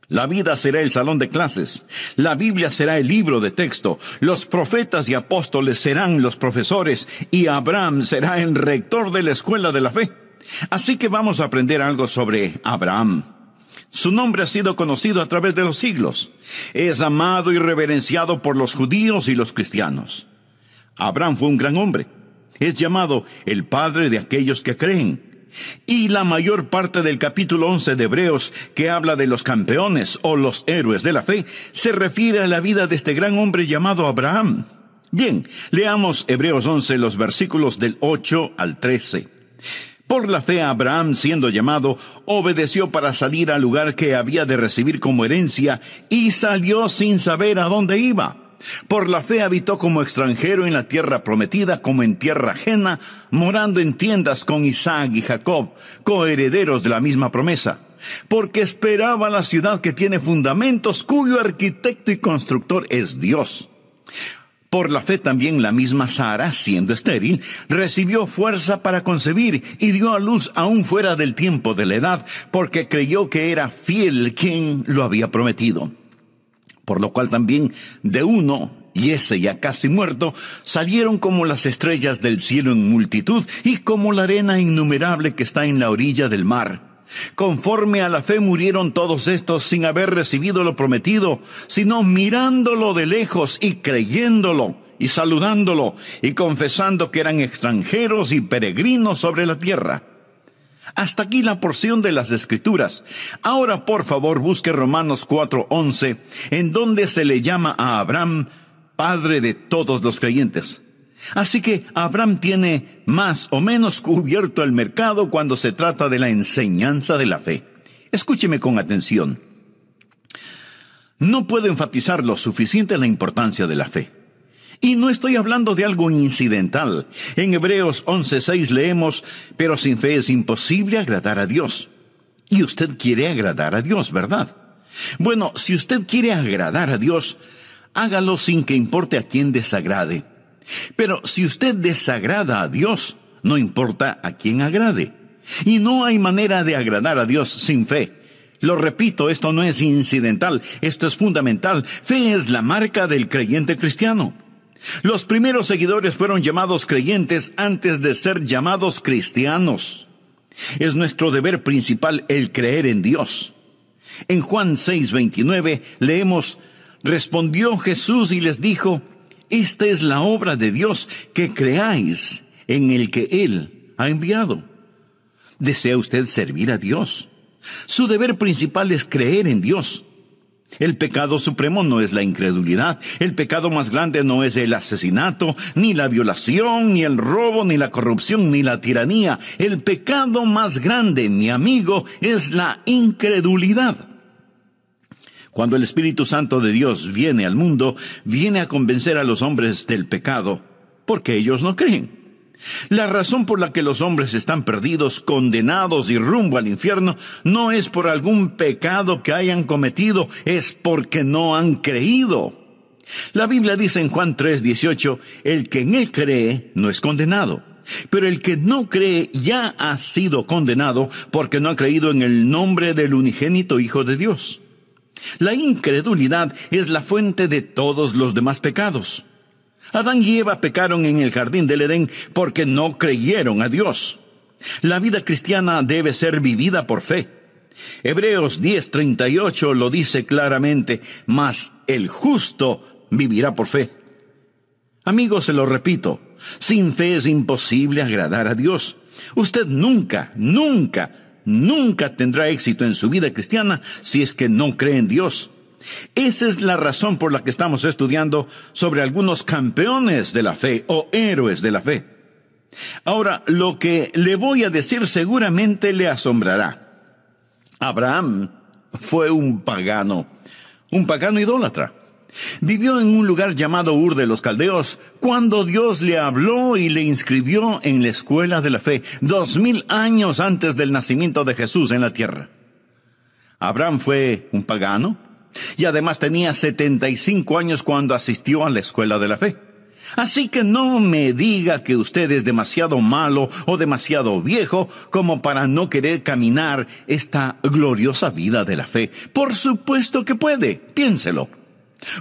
S1: La vida será el salón de clases. La Biblia será el libro de texto. Los profetas y apóstoles serán los profesores. Y Abraham será el rector de la escuela de la fe. Así que vamos a aprender algo sobre Abraham. Su nombre ha sido conocido a través de los siglos. Es amado y reverenciado por los judíos y los cristianos. Abraham fue un gran hombre. Es llamado el padre de aquellos que creen. Y la mayor parte del capítulo 11 de Hebreos, que habla de los campeones o los héroes de la fe, se refiere a la vida de este gran hombre llamado Abraham. Bien, leamos Hebreos 11, los versículos del 8 al 13. Por la fe Abraham, siendo llamado, obedeció para salir al lugar que había de recibir como herencia, y salió sin saber a dónde iba. Por la fe habitó como extranjero en la tierra prometida, como en tierra ajena, morando en tiendas con Isaac y Jacob, coherederos de la misma promesa. Porque esperaba la ciudad que tiene fundamentos, cuyo arquitecto y constructor es Dios. Por la fe también la misma Sara, siendo estéril, recibió fuerza para concebir y dio a luz aún fuera del tiempo de la edad, porque creyó que era fiel quien lo había prometido. Por lo cual también de uno, y ese ya casi muerto, salieron como las estrellas del cielo en multitud y como la arena innumerable que está en la orilla del mar. Conforme a la fe murieron todos estos sin haber recibido lo prometido, sino mirándolo de lejos y creyéndolo y saludándolo y confesando que eran extranjeros y peregrinos sobre la tierra. Hasta aquí la porción de las Escrituras. Ahora, por favor, busque Romanos 4:11, en donde se le llama a Abraham padre de todos los creyentes. Así que Abraham tiene más o menos cubierto el mercado cuando se trata de la enseñanza de la fe. Escúcheme con atención. No puedo enfatizar lo suficiente la importancia de la fe. Y no estoy hablando de algo incidental. En Hebreos 11:6 leemos, pero sin fe es imposible agradar a Dios. Y usted quiere agradar a Dios, ¿verdad? Bueno, si usted quiere agradar a Dios, hágalo sin que importe a quién desagrade. Pero si usted desagrada a Dios, no importa a quién agrade. Y no hay manera de agradar a Dios sin fe. Lo repito, esto no es incidental, esto es fundamental. Fe es la marca del creyente cristiano. Los primeros seguidores fueron llamados creyentes antes de ser llamados cristianos. Es nuestro deber principal el creer en Dios. En Juan 6:29 leemos, respondió Jesús y les dijo, esta es la obra de Dios, que creáis en el que Él ha enviado. ¿Desea usted servir a Dios? Su deber principal es creer en Dios. El pecado supremo no es la incredulidad. El pecado más grande no es el asesinato, ni la violación, ni el robo, ni la corrupción, ni la tiranía. El pecado más grande, mi amigo, es la incredulidad. Cuando el Espíritu Santo de Dios viene al mundo, viene a convencer a los hombres del pecado, porque ellos no creen. La razón por la que los hombres están perdidos, condenados y rumbo al infierno, no es por algún pecado que hayan cometido, es porque no han creído. La Biblia dice en Juan 3:18, el que en él cree no es condenado, pero el que no cree ya ha sido condenado porque no ha creído en el nombre del unigénito Hijo de Dios. La incredulidad es la fuente de todos los demás pecados. Adán y Eva pecaron en el jardín del Edén porque no creyeron a Dios. La vida cristiana debe ser vivida por fe. Hebreos 10:38 lo dice claramente, mas el justo vivirá por fe. Amigos, se lo repito, sin fe es imposible agradar a Dios. Usted nunca tendrá éxito en su vida cristiana si es que no cree en Dios. Esa es la razón por la que estamos estudiando sobre algunos campeones de la fe o héroes de la fe. Ahora, lo que le voy a decir seguramente le asombrará. Abraham fue un pagano idólatra. Vivió en un lugar llamado Ur de los Caldeos cuando Dios le habló y le inscribió en la escuela de la fe, 2000 años antes del nacimiento de Jesús en la tierra. Abraham fue un pagano y además tenía 75 años cuando asistió a la escuela de la fe. Así que no me diga que usted es demasiado malo o demasiado viejo como para no querer caminar esta gloriosa vida de la fe. Por supuesto que puede, piénselo.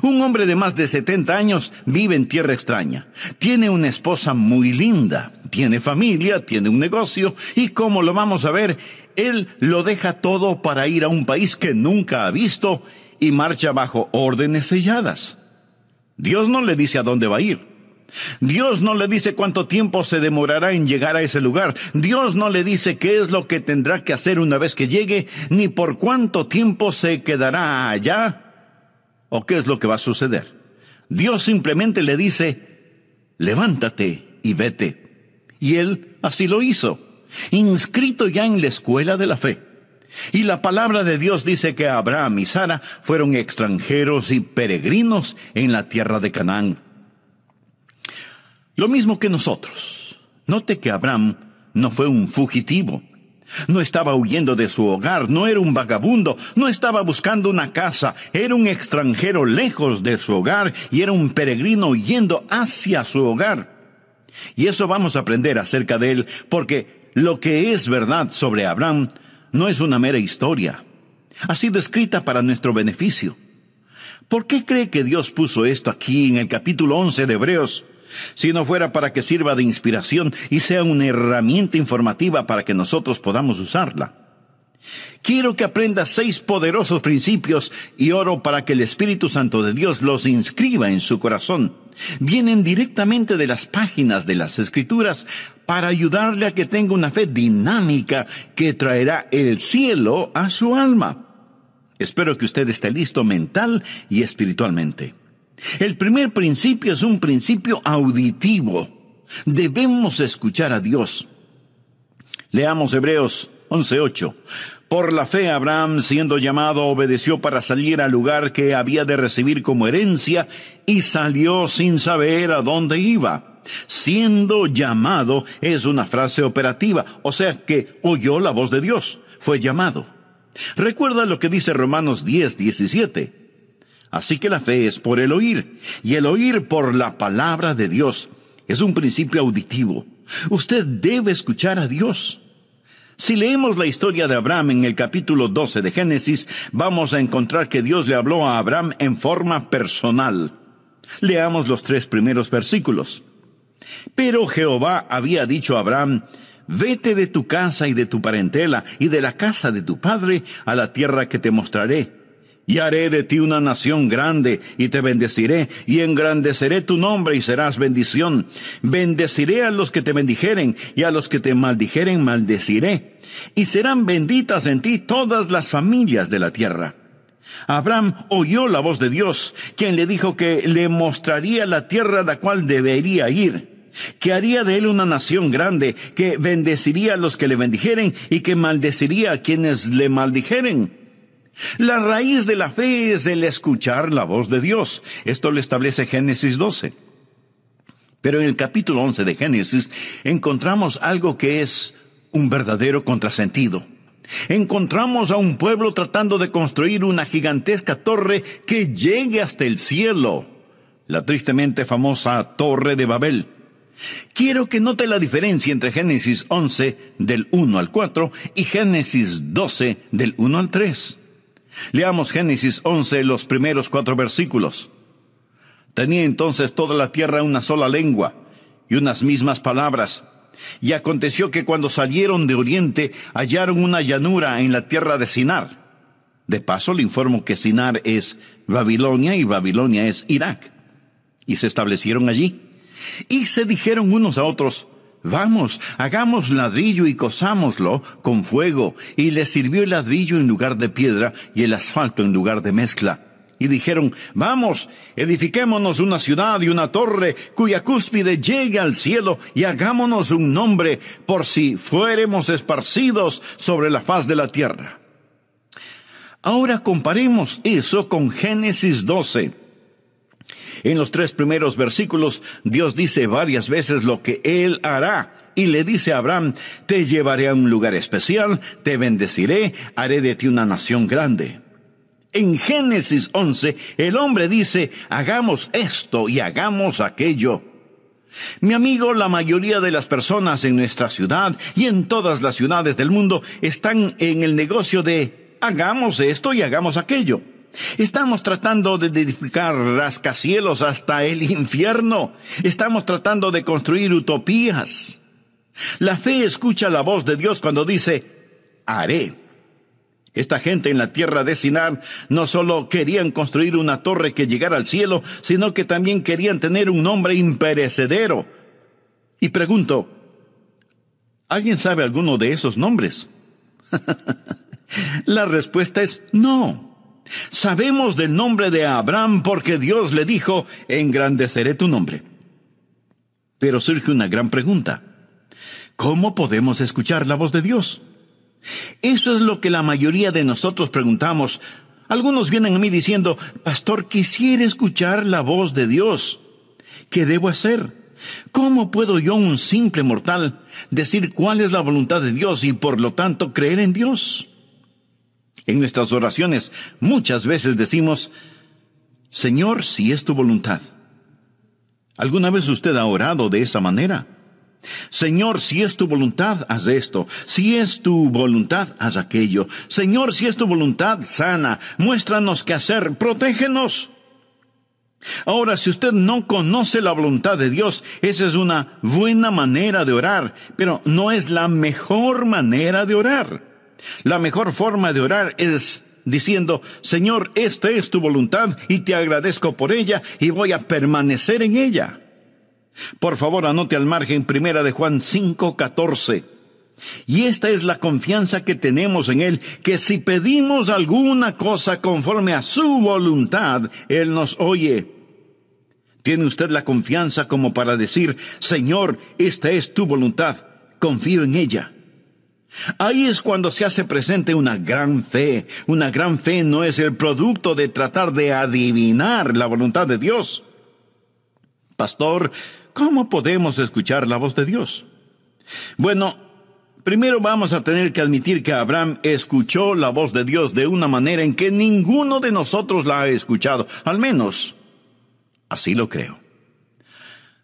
S1: Un hombre de más de 70 años vive en tierra extraña. Tiene una esposa muy linda, tiene familia, tiene un negocio y como lo vamos a ver, él lo deja todo para ir a un país que nunca ha visto y marcha bajo órdenes selladas. Dios no le dice a dónde va a ir. Dios no le dice cuánto tiempo se demorará en llegar a ese lugar. Dios no le dice qué es lo que tendrá que hacer una vez que llegue, ni por cuánto tiempo se quedará allá, o qué es lo que va a suceder. Dios simplemente le dice, levántate y vete. Y él así lo hizo, inscrito ya en la escuela de la fe. Y la palabra de Dios dice que Abraham y Sara fueron extranjeros y peregrinos en la tierra de Canaán. Lo mismo que nosotros. Note que Abraham no fue un fugitivo. No estaba huyendo de su hogar, no era un vagabundo, no estaba buscando una casa, era un extranjero lejos de su hogar y era un peregrino yendo hacia su hogar. Y eso vamos a aprender acerca de él, porque lo que es verdad sobre Abraham no es una mera historia. Ha sido escrita para nuestro beneficio. ¿Por qué cree que Dios puso esto aquí en el capítulo 11 de Hebreos? Si no fuera para que sirva de inspiración y sea una herramienta informativa para que nosotros podamos usarla. Quiero que aprenda 6 poderosos principios y oro para que el Espíritu Santo de Dios los inscriba en su corazón. Vienen directamente de las páginas de las Escrituras para ayudarle a que tenga una fe dinámica que traerá el cielo a su alma. Espero que usted esté listo mental y espiritualmente. El primer principio es un principio auditivo. Debemos escuchar a Dios. Leamos Hebreos 11:8. Por la fe Abraham, siendo llamado, obedeció para salir al lugar que había de recibir como herencia y salió sin saber a dónde iba. Siendo llamado es una frase operativa, o sea que oyó la voz de Dios, fue llamado. Recuerda lo que dice Romanos 10:17. Así que la fe es por el oír, y el oír por la palabra de Dios. Es un principio auditivo. Usted debe escuchar a Dios. Si leemos la historia de Abraham en el capítulo 12 de Génesis, vamos a encontrar que Dios le habló a Abraham en forma personal. Leamos los 3 primeros versículos. Pero Jehová había dicho a Abraham, vete de tu casa y de tu parentela y de la casa de tu padre a la tierra que te mostraré. Y haré de ti una nación grande, y te bendeciré, y engrandeceré tu nombre, y serás bendición. Bendeciré a los que te bendijeren, y a los que te maldijeren maldeciré. Y serán benditas en ti todas las familias de la tierra. Abraham oyó la voz de Dios, quien le dijo que le mostraría la tierra a la cual debería ir, que haría de él una nación grande, que bendeciría a los que le bendijeren, y que maldeciría a quienes le maldijeren. La raíz de la fe es el escuchar la voz de Dios. Esto lo establece Génesis 12. Pero en el capítulo 11 de Génesis encontramos algo que es un verdadero contrasentido. Encontramos a un pueblo tratando de construir una gigantesca torre que llegue hasta el cielo, la tristemente famosa Torre de Babel. Quiero que note la diferencia entre Génesis 11 del 1 al 4 y Génesis 12 del 1 al 3. Leamos Génesis 11, los primeros 4 versículos. Tenía entonces toda la tierra una sola lengua y unas mismas palabras. Y aconteció que cuando salieron de oriente hallaron una llanura en la tierra de Sinar. De paso le informo que Sinar es Babilonia y Babilonia es Irak. Y se establecieron allí. Y se dijeron unos a otros: vamos, hagamos ladrillo y cozámoslo con fuego. Y les sirvió el ladrillo en lugar de piedra y el asfalto en lugar de mezcla. Y dijeron: vamos, edifiquémonos una ciudad y una torre cuya cúspide llegue al cielo, y hagámonos un nombre por si fuéremos esparcidos sobre la faz de la tierra. Ahora comparemos eso con Génesis 12. En los 3 primeros versículos, Dios dice varias veces lo que Él hará. Y le dice a Abraham: te llevaré a un lugar especial, te bendeciré, haré de ti una nación grande. En Génesis 11, el hombre dice: hagamos esto y hagamos aquello. Mi amigo, la mayoría de las personas en nuestra ciudad y en todas las ciudades del mundo están en el negocio de hagamos esto y hagamos aquello. Estamos tratando de edificar rascacielos hasta el infierno. Estamos tratando de construir utopías. La fe escucha la voz de Dios cuando dice: haré. Esta gente en la tierra de Sinar no solo querían construir una torre que llegara al cielo, sino que también querían tener un nombre imperecedero. Y pregunto, ¿alguien sabe alguno de esos nombres? La respuesta es no. Sabemos del nombre de Abraham porque Dios le dijo: engrandeceré tu nombre. Pero surge una gran pregunta: ¿cómo podemos escuchar la voz de Dios? Eso es lo que la mayoría de nosotros preguntamos. Algunos vienen a mí diciendo: pastor, quisiera escuchar la voz de Dios. ¿Qué debo hacer? ¿Cómo puedo yo, un simple mortal, decir cuál es la voluntad de Dios y por lo tanto creer en Dios? En nuestras oraciones muchas veces decimos: Señor, si es tu voluntad. ¿Alguna vez usted ha orado de esa manera? Señor, si es tu voluntad, haz esto. Si es tu voluntad, haz aquello. Señor, si es tu voluntad, sana. Muéstranos qué hacer. Protégenos. Ahora, si usted no conoce la voluntad de Dios, esa es una buena manera de orar, pero no es la mejor manera de orar. La mejor forma de orar es diciendo: Señor, esta es tu voluntad y te agradezco por ella y voy a permanecer en ella. Por favor, anote al margen 1 de Juan 5:14. Y esta es la confianza que tenemos en Él, que si pedimos alguna cosa conforme a su voluntad, Él nos oye. ¿Tiene usted la confianza como para decir: Señor, esta es tu voluntad, confío en ella? Ahí es cuando se hace presente una gran fe. Una gran fe no es el producto de tratar de adivinar la voluntad de Dios. Pastor, ¿cómo podemos escuchar la voz de Dios? Bueno, primero vamos a tener que admitir que Abraham escuchó la voz de Dios de una manera en que ninguno de nosotros la ha escuchado. Al menos, así lo creo.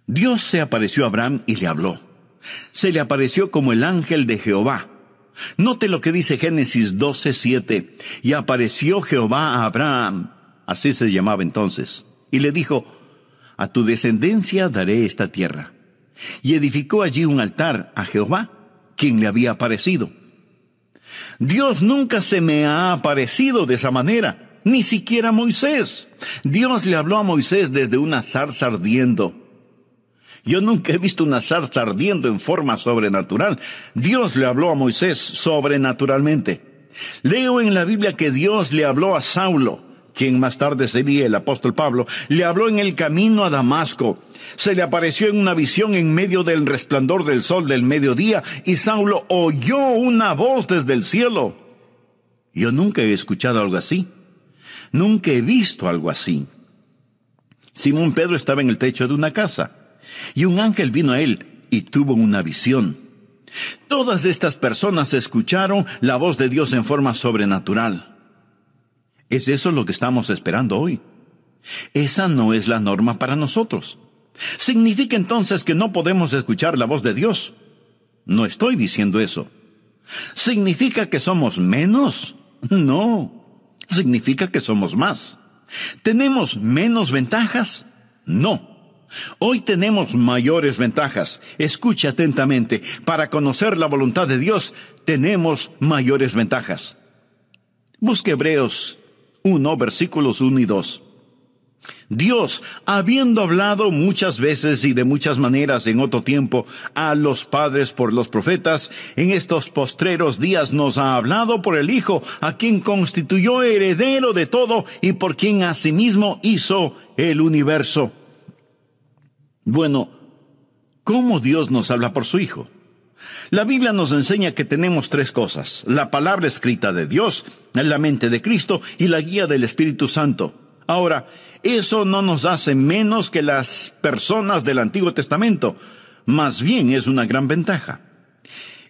S1: Dios se apareció a Abraham y le habló. Se le apareció como el ángel de Jehová. Note lo que dice Génesis 12:7. Y apareció Jehová a Abraham, así se llamaba entonces, y le dijo: a tu descendencia daré esta tierra. Y edificó allí un altar a Jehová, quien le había aparecido. Dios nunca se me ha aparecido de esa manera, ni siquiera a Moisés. Dios le habló a Moisés desde una zarza ardiendo. Yo nunca he visto una zarza ardiendo en forma sobrenatural. Dios le habló a Moisés sobrenaturalmente. Leo en la Biblia que Dios le habló a Saulo, quien más tarde sería el apóstol Pablo. Le habló en el camino a Damasco. Se le apareció en una visión en medio del resplandor del sol del mediodía, y Saulo oyó una voz desde el cielo. Yo nunca he escuchado algo así. Nunca he visto algo así. Simón Pedro estaba en el techo de una casa, y un ángel vino a él y tuvo una visión. Todas estas personas escucharon la voz de Dios en forma sobrenatural. ¿Es eso lo que estamos esperando hoy? Esa no es la norma para nosotros. ¿Significa entonces que no podemos escuchar la voz de Dios? No estoy diciendo eso. ¿Significa que somos menos? No. Significa que somos más. ¿Tenemos menos ventajas? No. Hoy tenemos mayores ventajas. Escuche atentamente. Para conocer la voluntad de Dios, tenemos mayores ventajas. Busque Hebreos 1, versículos 1 y 2. Dios, habiendo hablado muchas veces y de muchas maneras en otro tiempo a los padres por los profetas, en estos postreros días nos ha hablado por el Hijo, a quien constituyó heredero de todo y por quien asimismo hizo el universo. Bueno, ¿cómo Dios nos habla por su Hijo? La Biblia nos enseña que tenemos tres cosas: la palabra escrita de Dios, la mente de Cristo y la guía del Espíritu Santo. Ahora, eso no nos hace menos que las personas del Antiguo Testamento. Más bien es una gran ventaja.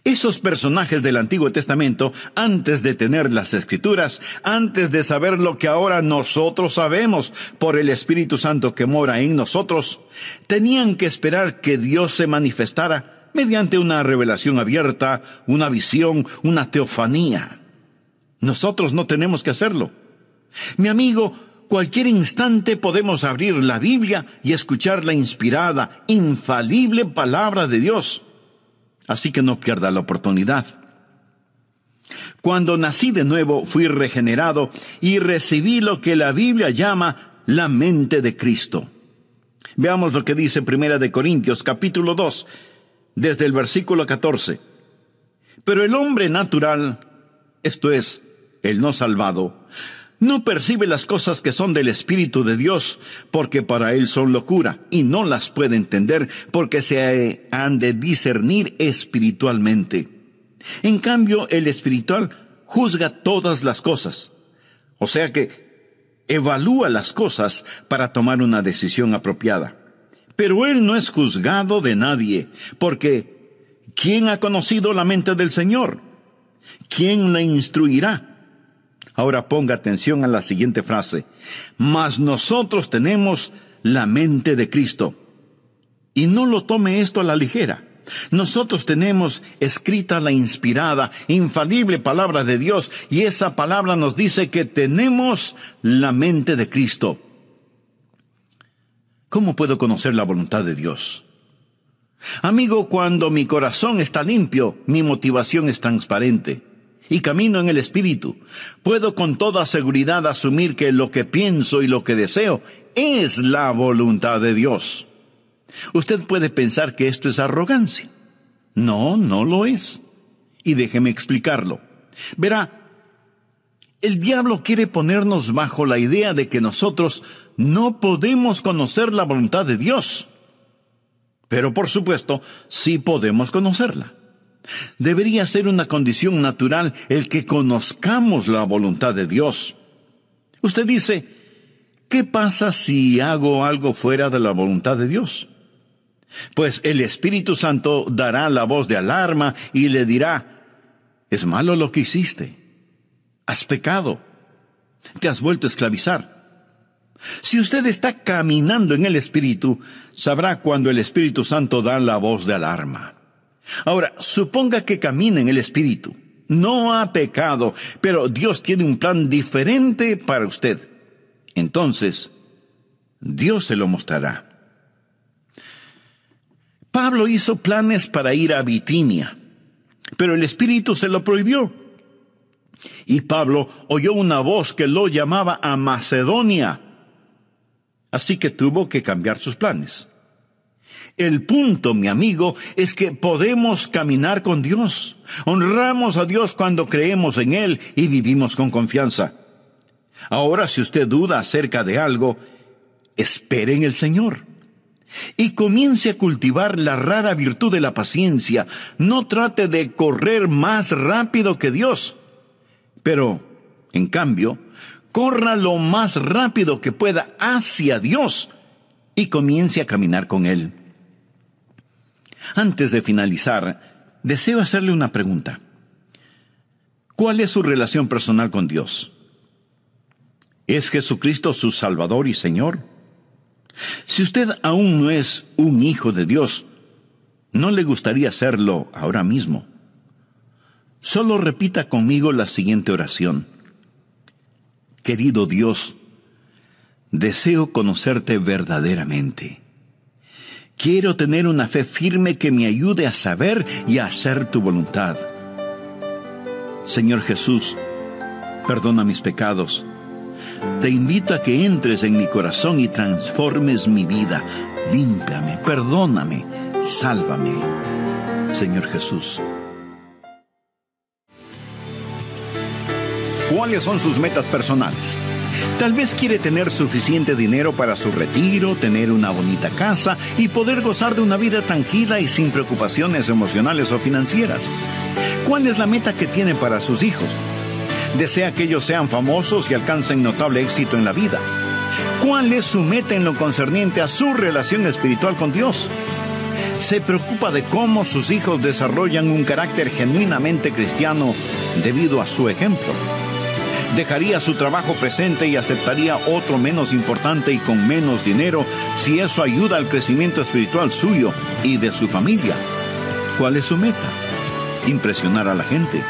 S1: Esos personajes del Antiguo Testamento, antes de tener las Escrituras, antes de saber lo que ahora nosotros sabemos por el Espíritu Santo que mora en nosotros, tenían que esperar que Dios se manifestara mediante una revelación abierta, una visión, una teofanía. Nosotros no tenemos que hacerlo. Mi amigo, cualquier instante podemos abrir la Biblia y escuchar la inspirada, infalible palabra de Dios. Así que no pierda la oportunidad. Cuando nací de nuevo, fui regenerado y recibí lo que la Biblia llama la mente de Cristo. Veamos lo que dice 1 Corintios, capítulo 2, desde el versículo 14. Pero el hombre natural, esto es, el no salvado, no percibe las cosas que son del Espíritu de Dios, porque para él son locura, y no las puede entender, porque se han de discernir espiritualmente. En cambio, el espiritual juzga todas las cosas. O sea que evalúa las cosas para tomar una decisión apropiada. Pero él no es juzgado de nadie, porque ¿quién ha conocido la mente del Señor? ¿Quién la instruirá? Ahora ponga atención a la siguiente frase: mas nosotros tenemos la mente de Cristo. Y no lo tome esto a la ligera. Nosotros tenemos escrita la inspirada, infalible palabra de Dios, y esa palabra nos dice que tenemos la mente de Cristo. ¿Cómo puedo conocer la voluntad de Dios? Amigo, cuando mi corazón está limpio, mi motivación es transparente y camino en el Espíritu, puedo con toda seguridad asumir que lo que pienso y lo que deseo es la voluntad de Dios. Usted puede pensar que esto es arrogancia. No, no lo es. Y déjeme explicarlo. Verá, el diablo quiere ponernos bajo la idea de que nosotros no podemos conocer la voluntad de Dios. Pero por supuesto, sí podemos conocerla. Debería ser una condición natural el que conozcamos la voluntad de Dios. Usted dice, ¿qué pasa si hago algo fuera de la voluntad de Dios? Pues el Espíritu Santo dará la voz de alarma y le dirá, es malo lo que hiciste, has pecado, te has vuelto a esclavizar. Si usted está caminando en el Espíritu, sabrá cuando el Espíritu Santo da la voz de alarma. Ahora, suponga que camina en el Espíritu. No ha pecado, pero Dios tiene un plan diferente para usted. Entonces, Dios se lo mostrará. Pablo hizo planes para ir a Bitinia, pero el Espíritu se lo prohibió. Y Pablo oyó una voz que lo llamaba a Macedonia. Así que tuvo que cambiar sus planes. El punto, mi amigo, es que podemos caminar con Dios. Honramos a Dios cuando creemos en Él y vivimos con confianza. Ahora, si usted duda acerca de algo, espere en el Señor. Y comience a cultivar la rara virtud de la paciencia. No trate de correr más rápido que Dios. Pero En cambio, corra lo más rápido que pueda hacia Dios y comience a caminar con Él. Antes de finalizar, deseo hacerle una pregunta. ¿Cuál es su relación personal con Dios? ¿Es Jesucristo su Salvador y Señor? Si usted aún no es un hijo de Dios, ¿no le gustaría serlo ahora mismo? Solo repita conmigo la siguiente oración. Querido Dios, deseo conocerte verdaderamente. Quiero tener una fe firme que me ayude a saber y a hacer tu voluntad. Señor Jesús, perdona mis pecados. Te invito a que entres en mi corazón y transformes mi vida. Límpiame, perdóname, sálvame. Señor Jesús. ¿Cuáles son sus metas personales? Tal vez quiere tener suficiente dinero para su retiro, tener una bonita casa y poder gozar de una vida tranquila y sin preocupaciones emocionales o financieras. ¿Cuál es la meta que tiene para sus hijos? ¿Desea que ellos sean famosos y alcancen notable éxito en la vida? ¿Cuál es su meta en lo concerniente a su relación espiritual con Dios? ¿Se preocupa de cómo sus hijos desarrollan un carácter genuinamente cristiano debido a su ejemplo? ¿Dejaría su trabajo presente y aceptaría otro menos importante y con menos dinero si eso ayuda al crecimiento espiritual suyo y de su familia? ¿Cuál es su meta? Impresionar a la gente.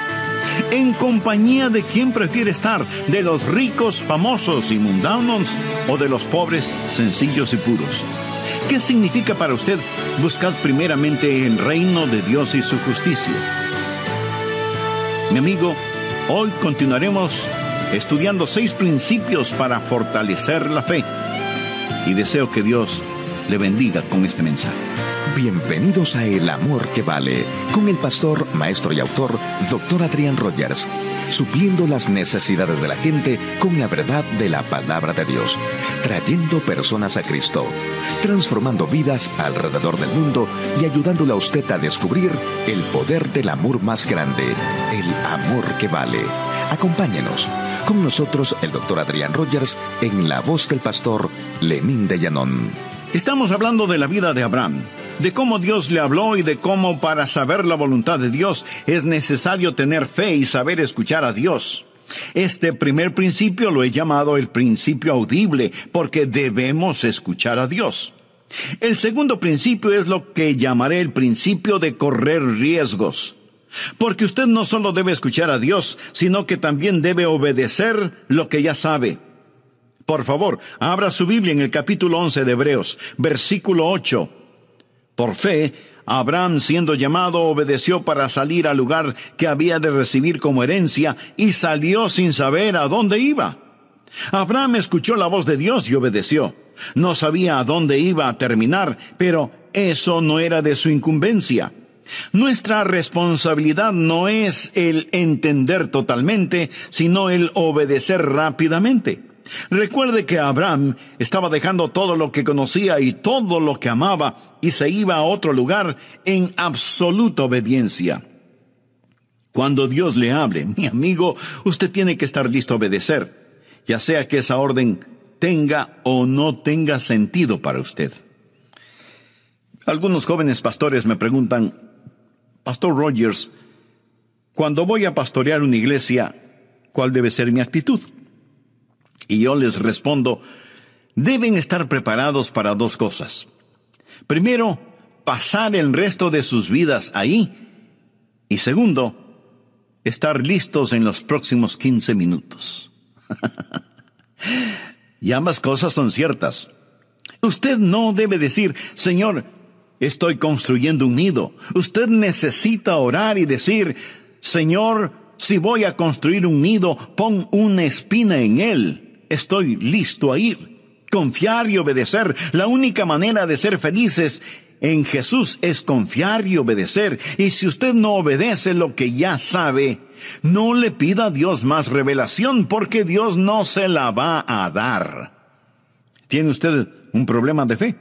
S1: ¿En compañía de quién prefiere estar? ¿De los ricos, famosos y mundanos o de los pobres, sencillos y puros? ¿Qué significa para usted buscar primeramente el reino de Dios y su justicia? Mi amigo, hoy continuaremos estudiando 6 principios para fortalecer la fe. Y deseo que Dios le bendiga con este mensaje.
S2: Bienvenidos a El Amor que Vale, con el pastor, maestro y autor, Dr. Adrián Rogers, supliendo las necesidades de la gente con la verdad de la palabra de Dios, trayendo personas a Cristo, transformando vidas alrededor del mundo y ayudándole a usted a descubrir el poder del amor más grande, el amor que vale. Acompáñenos. Con nosotros el Dr. Adrián Rogers en la voz del pastor Lenín de Llanón.
S1: Estamos hablando de la vida de Abraham, de cómo Dios le habló y de cómo para saber la voluntad de Dios es necesario tener fe y saber escuchar a Dios. Este primer principio lo he llamado el principio audible, porque debemos escuchar a Dios. El segundo principio es lo que llamaré el principio de correr riesgos. Porque usted no solo debe escuchar a Dios, sino que también debe obedecer lo que ya sabe. Por favor, abra su Biblia en el capítulo 11 de Hebreos, versículo 8. Por fe, Abraham, siendo llamado, obedeció para salir al lugar que había de recibir como herencia, y salió sin saber a dónde iba. Abraham escuchó la voz de Dios y obedeció. No sabía a dónde iba a terminar, pero eso no era de su incumbencia. Nuestra responsabilidad no es el entender totalmente, sino el obedecer rápidamente. Recuerde que Abraham estaba dejando todo lo que conocía y todo lo que amaba y se iba a otro lugar en absoluta obediencia. Cuando Dios le hable, mi amigo, usted tiene que estar listo a obedecer, ya sea que esa orden tenga o no tenga sentido para usted. Algunos jóvenes pastores me preguntan: Pastor Rogers, cuando voy a pastorear una iglesia, ¿cuál debe ser mi actitud? Y yo les respondo, deben estar preparados para 2 cosas. Primero, pasar el resto de sus vidas ahí. Y segundo, estar listos en los próximos 15 minutos. Y ambas cosas son ciertas. Usted no debe decir, Señor, estoy construyendo un nido. Usted necesita orar y decir, Señor, si voy a construir un nido, pon una espina en él. Estoy listo a ir. Confiar y obedecer. La única manera de ser felices en Jesús es confiar y obedecer. Y si usted no obedece lo que ya sabe, no le pida a Dios más revelación, porque Dios no se la va a dar. ¿Tiene usted un problema de fe?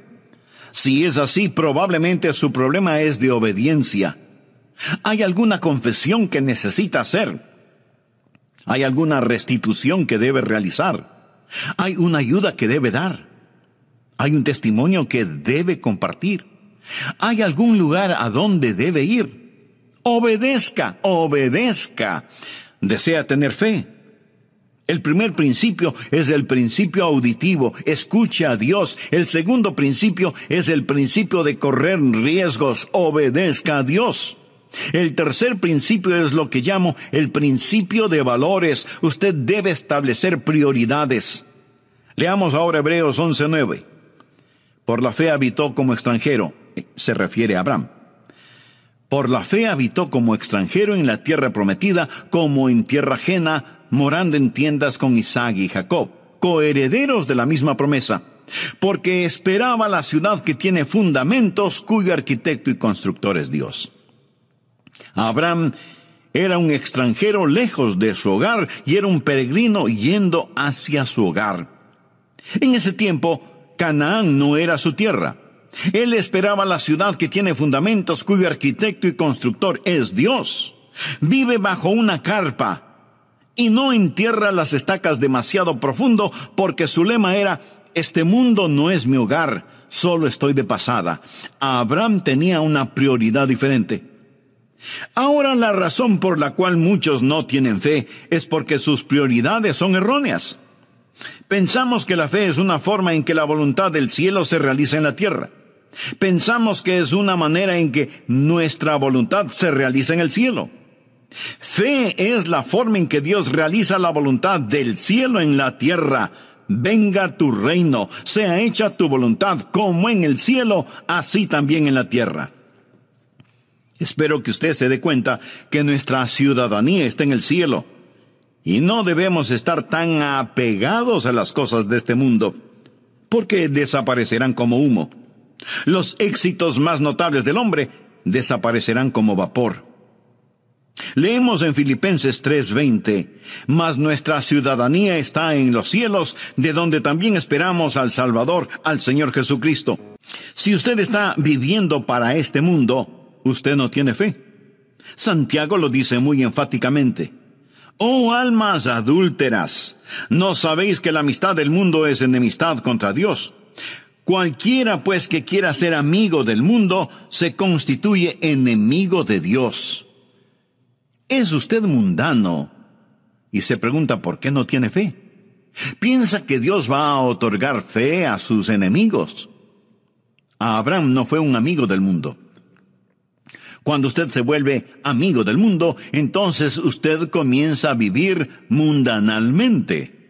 S1: Si es así, probablemente su problema es de obediencia. ¿Hay alguna confesión que necesita hacer? Hay alguna restitución que debe realizar. Hay una ayuda que debe dar. Hay un testimonio que debe compartir. Hay algún lugar a donde debe ir. Obedezca, obedezca. Desea tener fe. El primer principio es el principio auditivo. Escuche a Dios. El segundo principio es el principio de correr riesgos. Obedezca a Dios. El tercer principio es lo que llamo el principio de valores. Usted debe establecer prioridades. Leamos ahora Hebreos 11:9. Por la fe habitó como extranjero. Se refiere a Abraham. Por la fe habitó como extranjero en la tierra prometida, como en tierra ajena, morando en tiendas con Isaac y Jacob, coherederos de la misma promesa, porque esperaba la ciudad que tiene fundamentos, cuyo arquitecto y constructor es Dios. Abraham era un extranjero lejos de su hogar y era un peregrino yendo hacia su hogar. En ese tiempo, Canaán no era su tierra. Él esperaba la ciudad que tiene fundamentos, cuyo arquitecto y constructor es Dios. Vive bajo una carpa y no entierra las estacas demasiado profundo, porque su lema era: este mundo no es mi hogar, solo estoy de pasada. Abraham tenía una prioridad diferente. Ahora, la razón por la cual muchos no tienen fe es porque sus prioridades son erróneas. Pensamos que la fe es una forma en que la voluntad del cielo se realiza en la tierra. Pensamos que es una manera en que nuestra voluntad se realiza en el cielo. Fe es la forma en que Dios realiza la voluntad del cielo en la tierra. Venga tu reino, sea hecha tu voluntad, como en el cielo, así también en la tierra. Espero que usted se dé cuenta que nuestra ciudadanía está en el cielo, y no debemos estar tan apegados a las cosas de este mundo, porque desaparecerán como humo. Los éxitos más notables del hombre desaparecerán como vapor. Leemos en Filipenses 3:20, mas nuestra ciudadanía está en los cielos, de donde también esperamos al Salvador, al Señor Jesucristo. Si usted está viviendo para este mundo, usted no tiene fe. Santiago lo dice muy enfáticamente. Oh almas adúlteras, ¿no sabéis que la amistad del mundo es enemistad contra Dios? Cualquiera pues que quiera ser amigo del mundo se constituye enemigo de Dios. ¿Es usted mundano y se pregunta por qué no tiene fe? ¿Piensa que Dios va a otorgar fe a sus enemigos? Abraham no fue un amigo del mundo. Cuando usted se vuelve amigo del mundo, entonces usted comienza a vivir mundanalmente.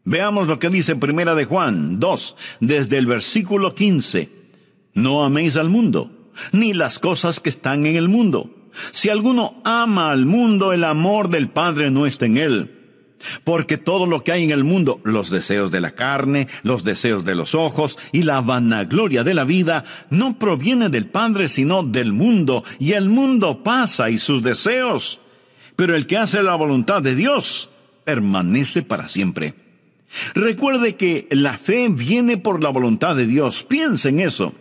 S1: Veamos lo que dice 1 de Juan 2, desde el versículo 15. No améis al mundo, ni las cosas que están en el mundo. Si alguno ama al mundo, el amor del Padre no está en él. Porque todo lo que hay en el mundo, los deseos de la carne, los deseos de los ojos y la vanagloria de la vida, no proviene del Padre sino del mundo, y el mundo pasa y sus deseos. Pero el que hace la voluntad de Dios permanece para siempre. Recuerde que la fe viene por la voluntad de Dios. Piense en eso.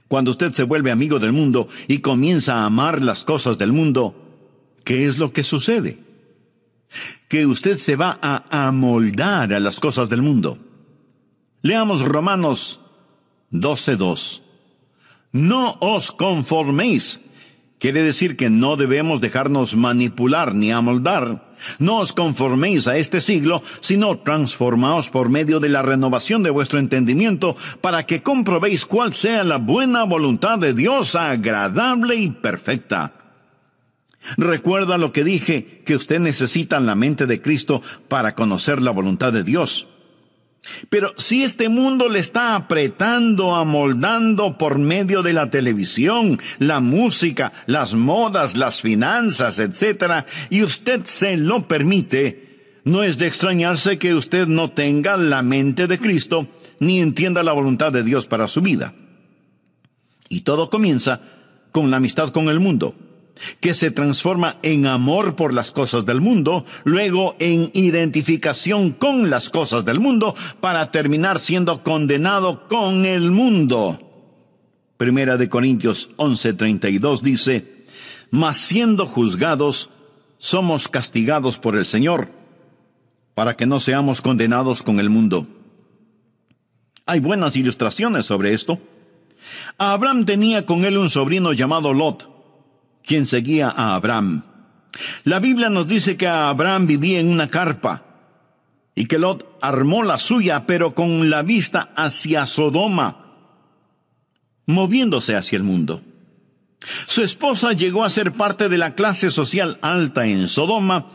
S1: Cuando usted se vuelve amigo del mundo y comienza a amar las cosas del mundo, ¿qué es lo que sucede? Que usted se va a amoldar a las cosas del mundo. Leamos Romanos 12:2. No os conforméis. Quiere decir que no debemos dejarnos manipular ni amoldar. No os conforméis a este siglo, sino transformaos por medio de la renovación de vuestro entendimiento, para que comprobéis cuál sea la buena voluntad de Dios, agradable y perfecta. Recuerda lo que dije, que usted necesita la mente de Cristo para conocer la voluntad de Dios. Pero si este mundo le está apretando, amoldando por medio de la televisión, la música, las modas, las finanzas, etc., y usted se lo permite, no es de extrañarse que usted no tenga la mente de Cristo, ni entienda la voluntad de Dios para su vida. Y todo comienza con la amistad con el mundo, que se transforma en amor por las cosas del mundo, luego en identificación con las cosas del mundo, para terminar siendo condenado con el mundo. 1 de Corintios 11:32 dice, mas siendo juzgados, somos castigados por el Señor, para que no seamos condenados con el mundo. Hay buenas ilustraciones sobre esto. Abraham tenía con él un sobrino llamado Lot, quien seguía a Abraham. La Biblia nos dice que Abraham vivía en una carpa y que Lot armó la suya, pero con la vista hacia Sodoma, moviéndose hacia el mundo. Su esposa llegó a ser parte de la clase social alta en Sodoma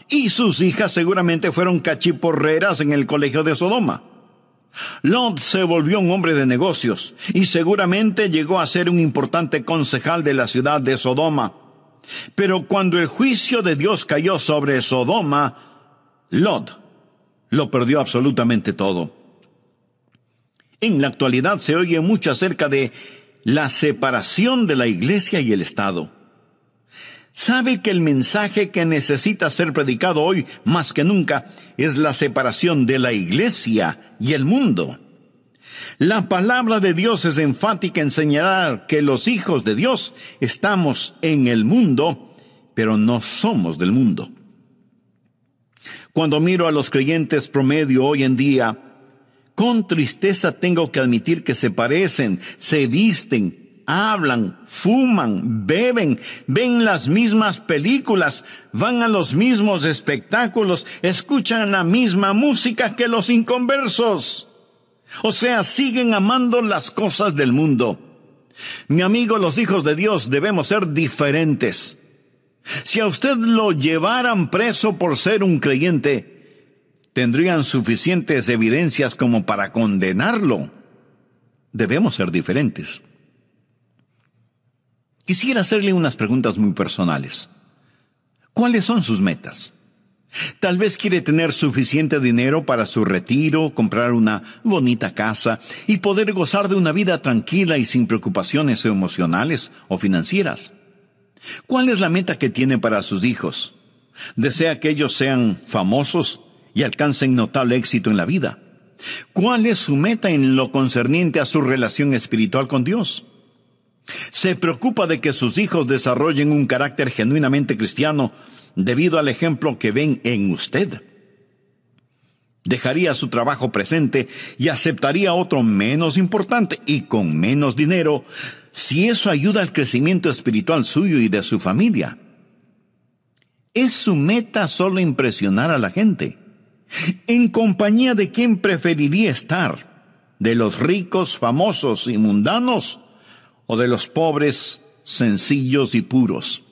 S1: y sus hijas seguramente fueron cachiporreras en el colegio de Sodoma. Lot se volvió un hombre de negocios y seguramente llegó a ser un importante concejal de la ciudad de Sodoma. Pero cuando el juicio de Dios cayó sobre Sodoma, Lot lo perdió absolutamente todo. En la actualidad se oye mucho acerca de la separación de la iglesia y el Estado. ¿Sabe que el mensaje que necesita ser predicado hoy más que nunca es la separación de la iglesia y el mundo? La palabra de Dios es enfática en señalar que los hijos de Dios estamos en el mundo, pero no somos del mundo. Cuando miro a los creyentes promedio hoy en día, con tristeza tengo que admitir que se parecen, se visten, hablan, fuman, beben, ven las mismas películas, van a los mismos espectáculos, escuchan la misma música que los inconversos. O sea, siguen amando las cosas del mundo. Mi amigo, los hijos de Dios debemos ser diferentes. Si a usted lo llevaran preso por ser un creyente, tendrían suficientes evidencias como para condenarlo. Debemos ser diferentes. Quisiera hacerle unas preguntas muy personales. ¿Cuáles son sus metas? Tal vez quiere tener suficiente dinero para su retiro, comprar una bonita casa y poder gozar de una vida tranquila y sin preocupaciones emocionales o financieras. ¿Cuál es la meta que tiene para sus hijos? ¿Desea que ellos sean famosos y alcancen notable éxito en la vida? ¿Cuál es su meta en lo concerniente a su relación espiritual con Dios? ¿Se preocupa de que sus hijos desarrollen un carácter genuinamente cristiano debido al ejemplo que ven en usted? ¿Dejaría su trabajo presente y aceptaría otro menos importante y con menos dinero si eso ayuda al crecimiento espiritual suyo y de su familia? ¿Es su meta solo impresionar a la gente? ¿En compañía de quién preferiría estar? ¿De los ricos, famosos y mundanos o de los pobres, sencillos y puros?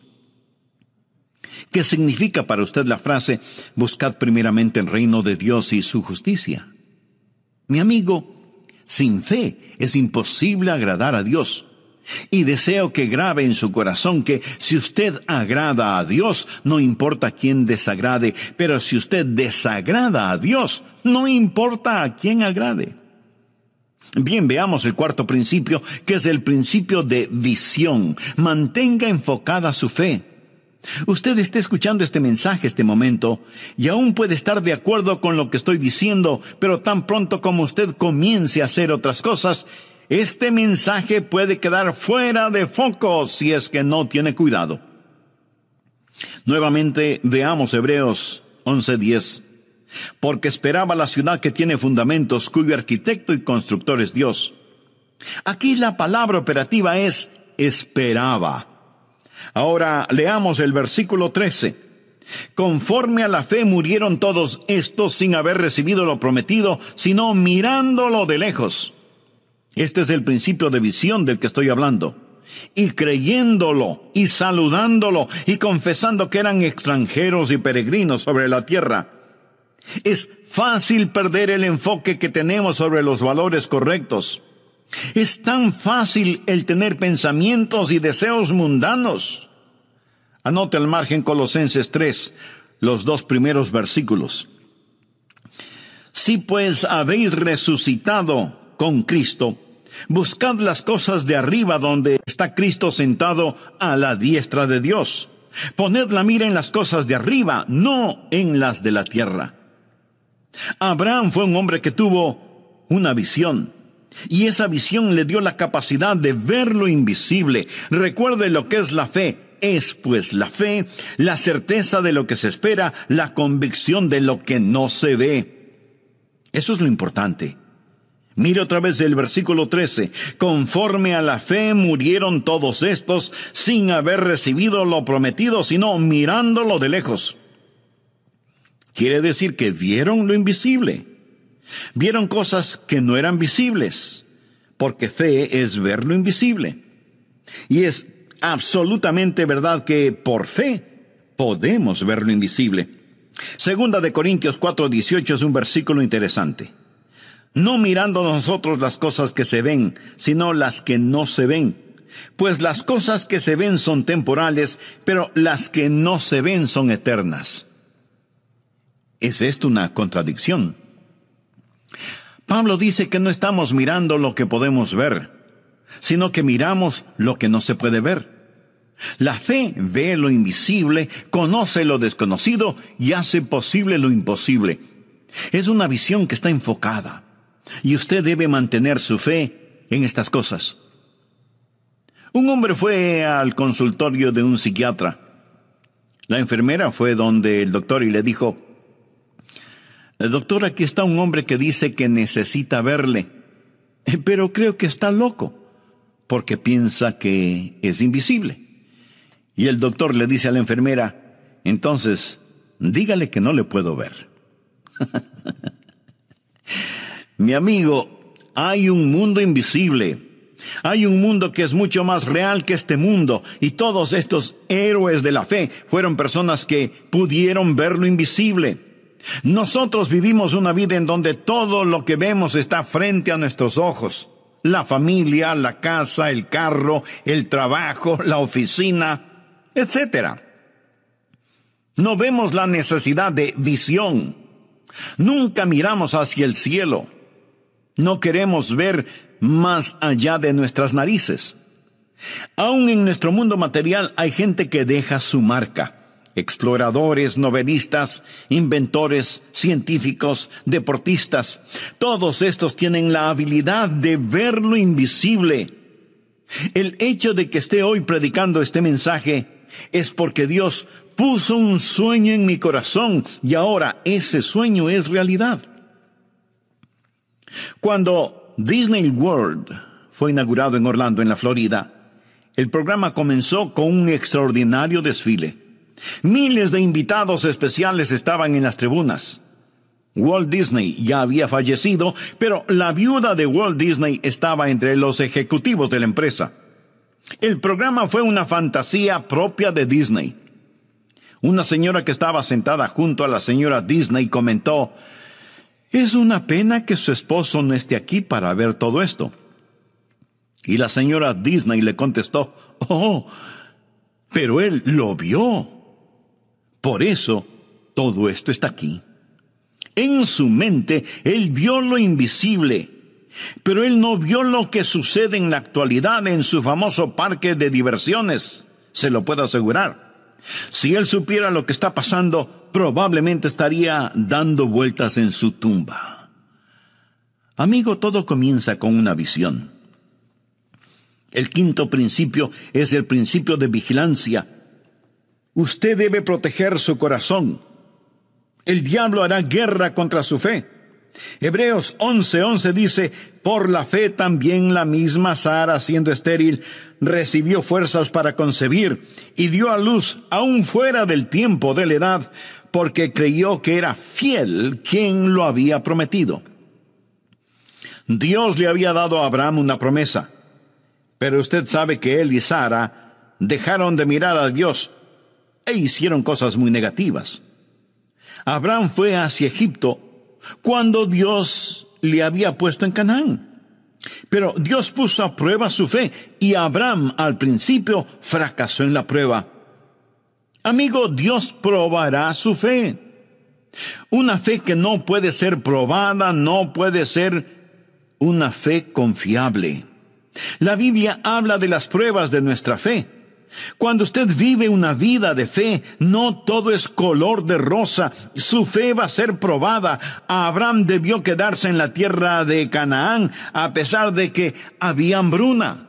S1: ¿Qué significa para usted la frase, buscad primeramente el reino de Dios y su justicia? Mi amigo, sin fe es imposible agradar a Dios. Y deseo que grabe en su corazón que si usted agrada a Dios, no importa a quién desagrade, pero si usted desagrada a Dios, no importa a quién agrade. Bien, veamos el cuarto principio, que es el principio de visión. Mantenga enfocada su fe. Usted está escuchando este mensaje este momento y aún puede estar de acuerdo con lo que estoy diciendo, pero tan pronto como usted comience a hacer otras cosas, este mensaje puede quedar fuera de foco si es que no tiene cuidado. Nuevamente veamos Hebreos 11:10. Porque esperaba la ciudad que tiene fundamentos, cuyo arquitecto y constructor es Dios. Aquí la palabra operativa es esperaba. Ahora leamos el versículo 13. Conforme a la fe murieron todos estos sin haber recibido lo prometido, sino mirándolo de lejos. Este es el principio de visión del que estoy hablando. Y creyéndolo, y saludándolo, y confesando que eran extranjeros y peregrinos sobre la tierra. Es fácil perder el enfoque que tenemos sobre los valores correctos. Es tan fácil el tener pensamientos y deseos mundanos. Anote al margen Colosenses 3, los 2 primeros versículos. Si pues habéis resucitado con Cristo, buscad las cosas de arriba donde está Cristo sentado a la diestra de Dios. Poned la mira en las cosas de arriba, no en las de la tierra. Abraham fue un hombre que tuvo una visión, y esa visión le dio la capacidad de ver lo invisible. Recuerde lo que es la fe. Es pues la fe, la certeza de lo que se espera, la convicción de lo que no se ve. Eso es lo importante. Mire otra vez el versículo 13. Conforme a la fe murieron todos estos sin haber recibido lo prometido, sino mirándolo de lejos. Quiere decir que vieron lo invisible. Vieron cosas que no eran visibles, porque fe es ver lo invisible. Y es absolutamente verdad que por fe podemos ver lo invisible. Segunda de Corintios 4:18 es un versículo interesante. No mirando nosotros las cosas que se ven, sino las que no se ven. Pues las cosas que se ven son temporales, pero las que no se ven son eternas. ¿Es esto una contradicción? Pablo dice que no estamos mirando lo que podemos ver, sino que miramos lo que no se puede ver. La fe ve lo invisible, conoce lo desconocido y hace posible lo imposible. Es una visión que está enfocada. Y usted debe mantener su fe en estas cosas. Un hombre fue al consultorio de un psiquiatra. La enfermera fue donde el doctor y le dijo: doctor, aquí está un hombre que dice que necesita verle, pero creo que está loco, porque piensa que es invisible. Y el doctor le dice a la enfermera: entonces, dígale que no le puedo ver. Mi amigo, hay un mundo invisible. Hay un mundo que es mucho más real que este mundo. Y todos estos héroes de la fe fueron personas que pudieron ver lo invisible. Nosotros vivimos una vida en donde todo lo que vemos está frente a nuestros ojos. La familia, la casa, el carro, el trabajo, la oficina, etc. No vemos la necesidad de visión. Nunca miramos hacia el cielo. No queremos ver más allá de nuestras narices. Aún en nuestro mundo material hay gente que deja su marca. Exploradores, novelistas, inventores, científicos, deportistas. Todos estos tienen la habilidad de ver lo invisible. El hecho de que esté hoy predicando este mensaje es porque Dios puso un sueño en mi corazón y ahora ese sueño es realidad. Cuando Disney World fue inaugurado en Orlando, en la Florida, el programa comenzó con un extraordinario desfile. Miles de invitados especiales estaban en las tribunas. Walt Disney ya había fallecido, pero la viuda de Walt Disney estaba entre los ejecutivos de la empresa. El programa fue una fantasía propia de Disney. Una señora que estaba sentada junto a la señora Disney comentó: es una pena que su esposo no esté aquí para ver todo esto. Y la señora Disney le contestó: oh, pero él lo vio. Por eso todo esto está aquí. En su mente, él vio lo invisible, pero él no vio lo que sucede en la actualidad en su famoso parque de diversiones. Se lo puedo asegurar. Si él supiera lo que está pasando, probablemente estaría dando vueltas en su tumba. Amigo, todo comienza con una visión. El quinto principio es el principio de vigilancia. Usted debe proteger su corazón. El diablo hará guerra contra su fe. Hebreos 11:11 dice: por la fe también la misma Sara, siendo estéril, recibió fuerzas para concebir y dio a luz aún fuera del tiempo de la edad, porque creyó que era fiel quien lo había prometido. Dios le había dado a Abraham una promesa, pero usted sabe que él y Sara dejaron de mirar a Dios e hicieron cosas muy negativas. Abraham fue hacia Egipto cuando Dios le había puesto en Canaán. Pero Dios puso a prueba su fe y Abraham al principio fracasó en la prueba. Amigo, Dios probará su fe. Una fe que no puede ser probada no puede ser una fe confiable. La Biblia habla de las pruebas de nuestra fe. Cuando usted vive una vida de fe, no todo es color de rosa. Su fe va a ser probada. Abraham debió quedarse en la tierra de Canaán a pesar de que había hambruna.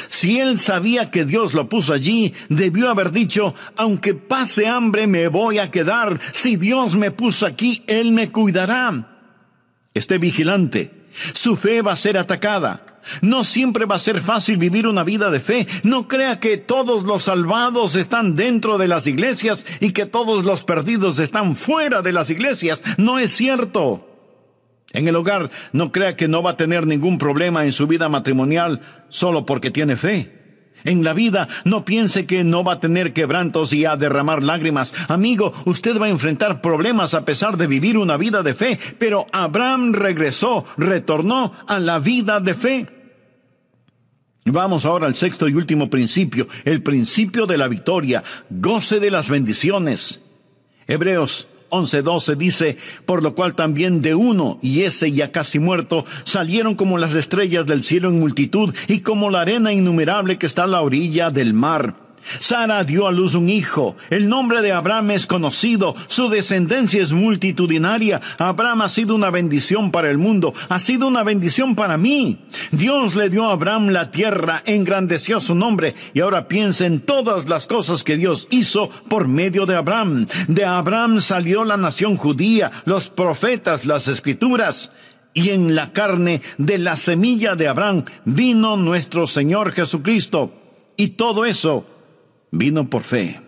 S1: Si él sabía que Dios lo puso allí, debió haber dicho: aunque pase hambre, me voy a quedar. Si Dios me puso aquí, Él me cuidará. Esté vigilante. Su fe va a ser atacada. No siempre va a ser fácil vivir una vida de fe. No crea que todos los salvados están dentro de las iglesias y que todos los perdidos están fuera de las iglesias. No es cierto. En el hogar, no crea que no va a tener ningún problema en su vida matrimonial solo porque tiene fe. En la vida, no piense que no va a tener quebrantos y a derramar lágrimas. Amigo, usted va a enfrentar problemas a pesar de vivir una vida de fe. Pero Abraham retornó a la vida de fe. Vamos ahora al sexto y último principio, el principio de la victoria. Goce de las bendiciones. Hebreos 11:12 dice: por lo cual también de uno, y ese ya casi muerto, salieron como las estrellas del cielo en multitud, y como la arena innumerable que está a la orilla del mar. Sara dio a luz un hijo. El nombre de Abraham es conocido. Su descendencia es multitudinaria. Abraham ha sido una bendición para el mundo. Ha sido una bendición para mí. Dios le dio a Abraham la tierra, engrandeció su nombre. Y ahora piensa en todas las cosas que Dios hizo por medio de Abraham. De Abraham salió la nación judía, los profetas, las escrituras. Y en la carne de la semilla de Abraham vino nuestro Señor Jesucristo. Y todo eso vino por fe.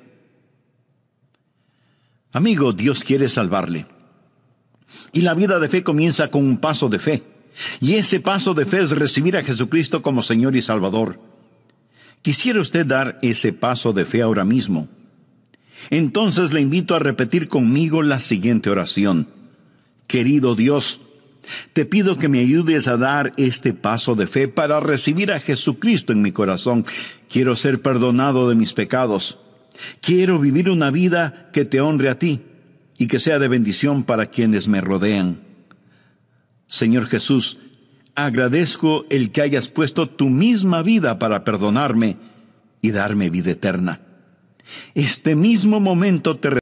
S1: Amigo, Dios quiere salvarle. Y la vida de fe comienza con un paso de fe. Y ese paso de fe es recibir a Jesucristo como Señor y Salvador. ¿Quisiera usted dar ese paso de fe ahora mismo? Entonces le invito a repetir conmigo la siguiente oración. Querido Dios, te pido que me ayudes a dar este paso de fe para recibir a Jesucristo en mi corazón. Quiero ser perdonado de mis pecados. Quiero vivir una vida que te honre a ti y que sea de bendición para quienes me rodean. Señor Jesús, agradezco el que hayas puesto tu misma vida para perdonarme y darme vida eterna. Este mismo momento te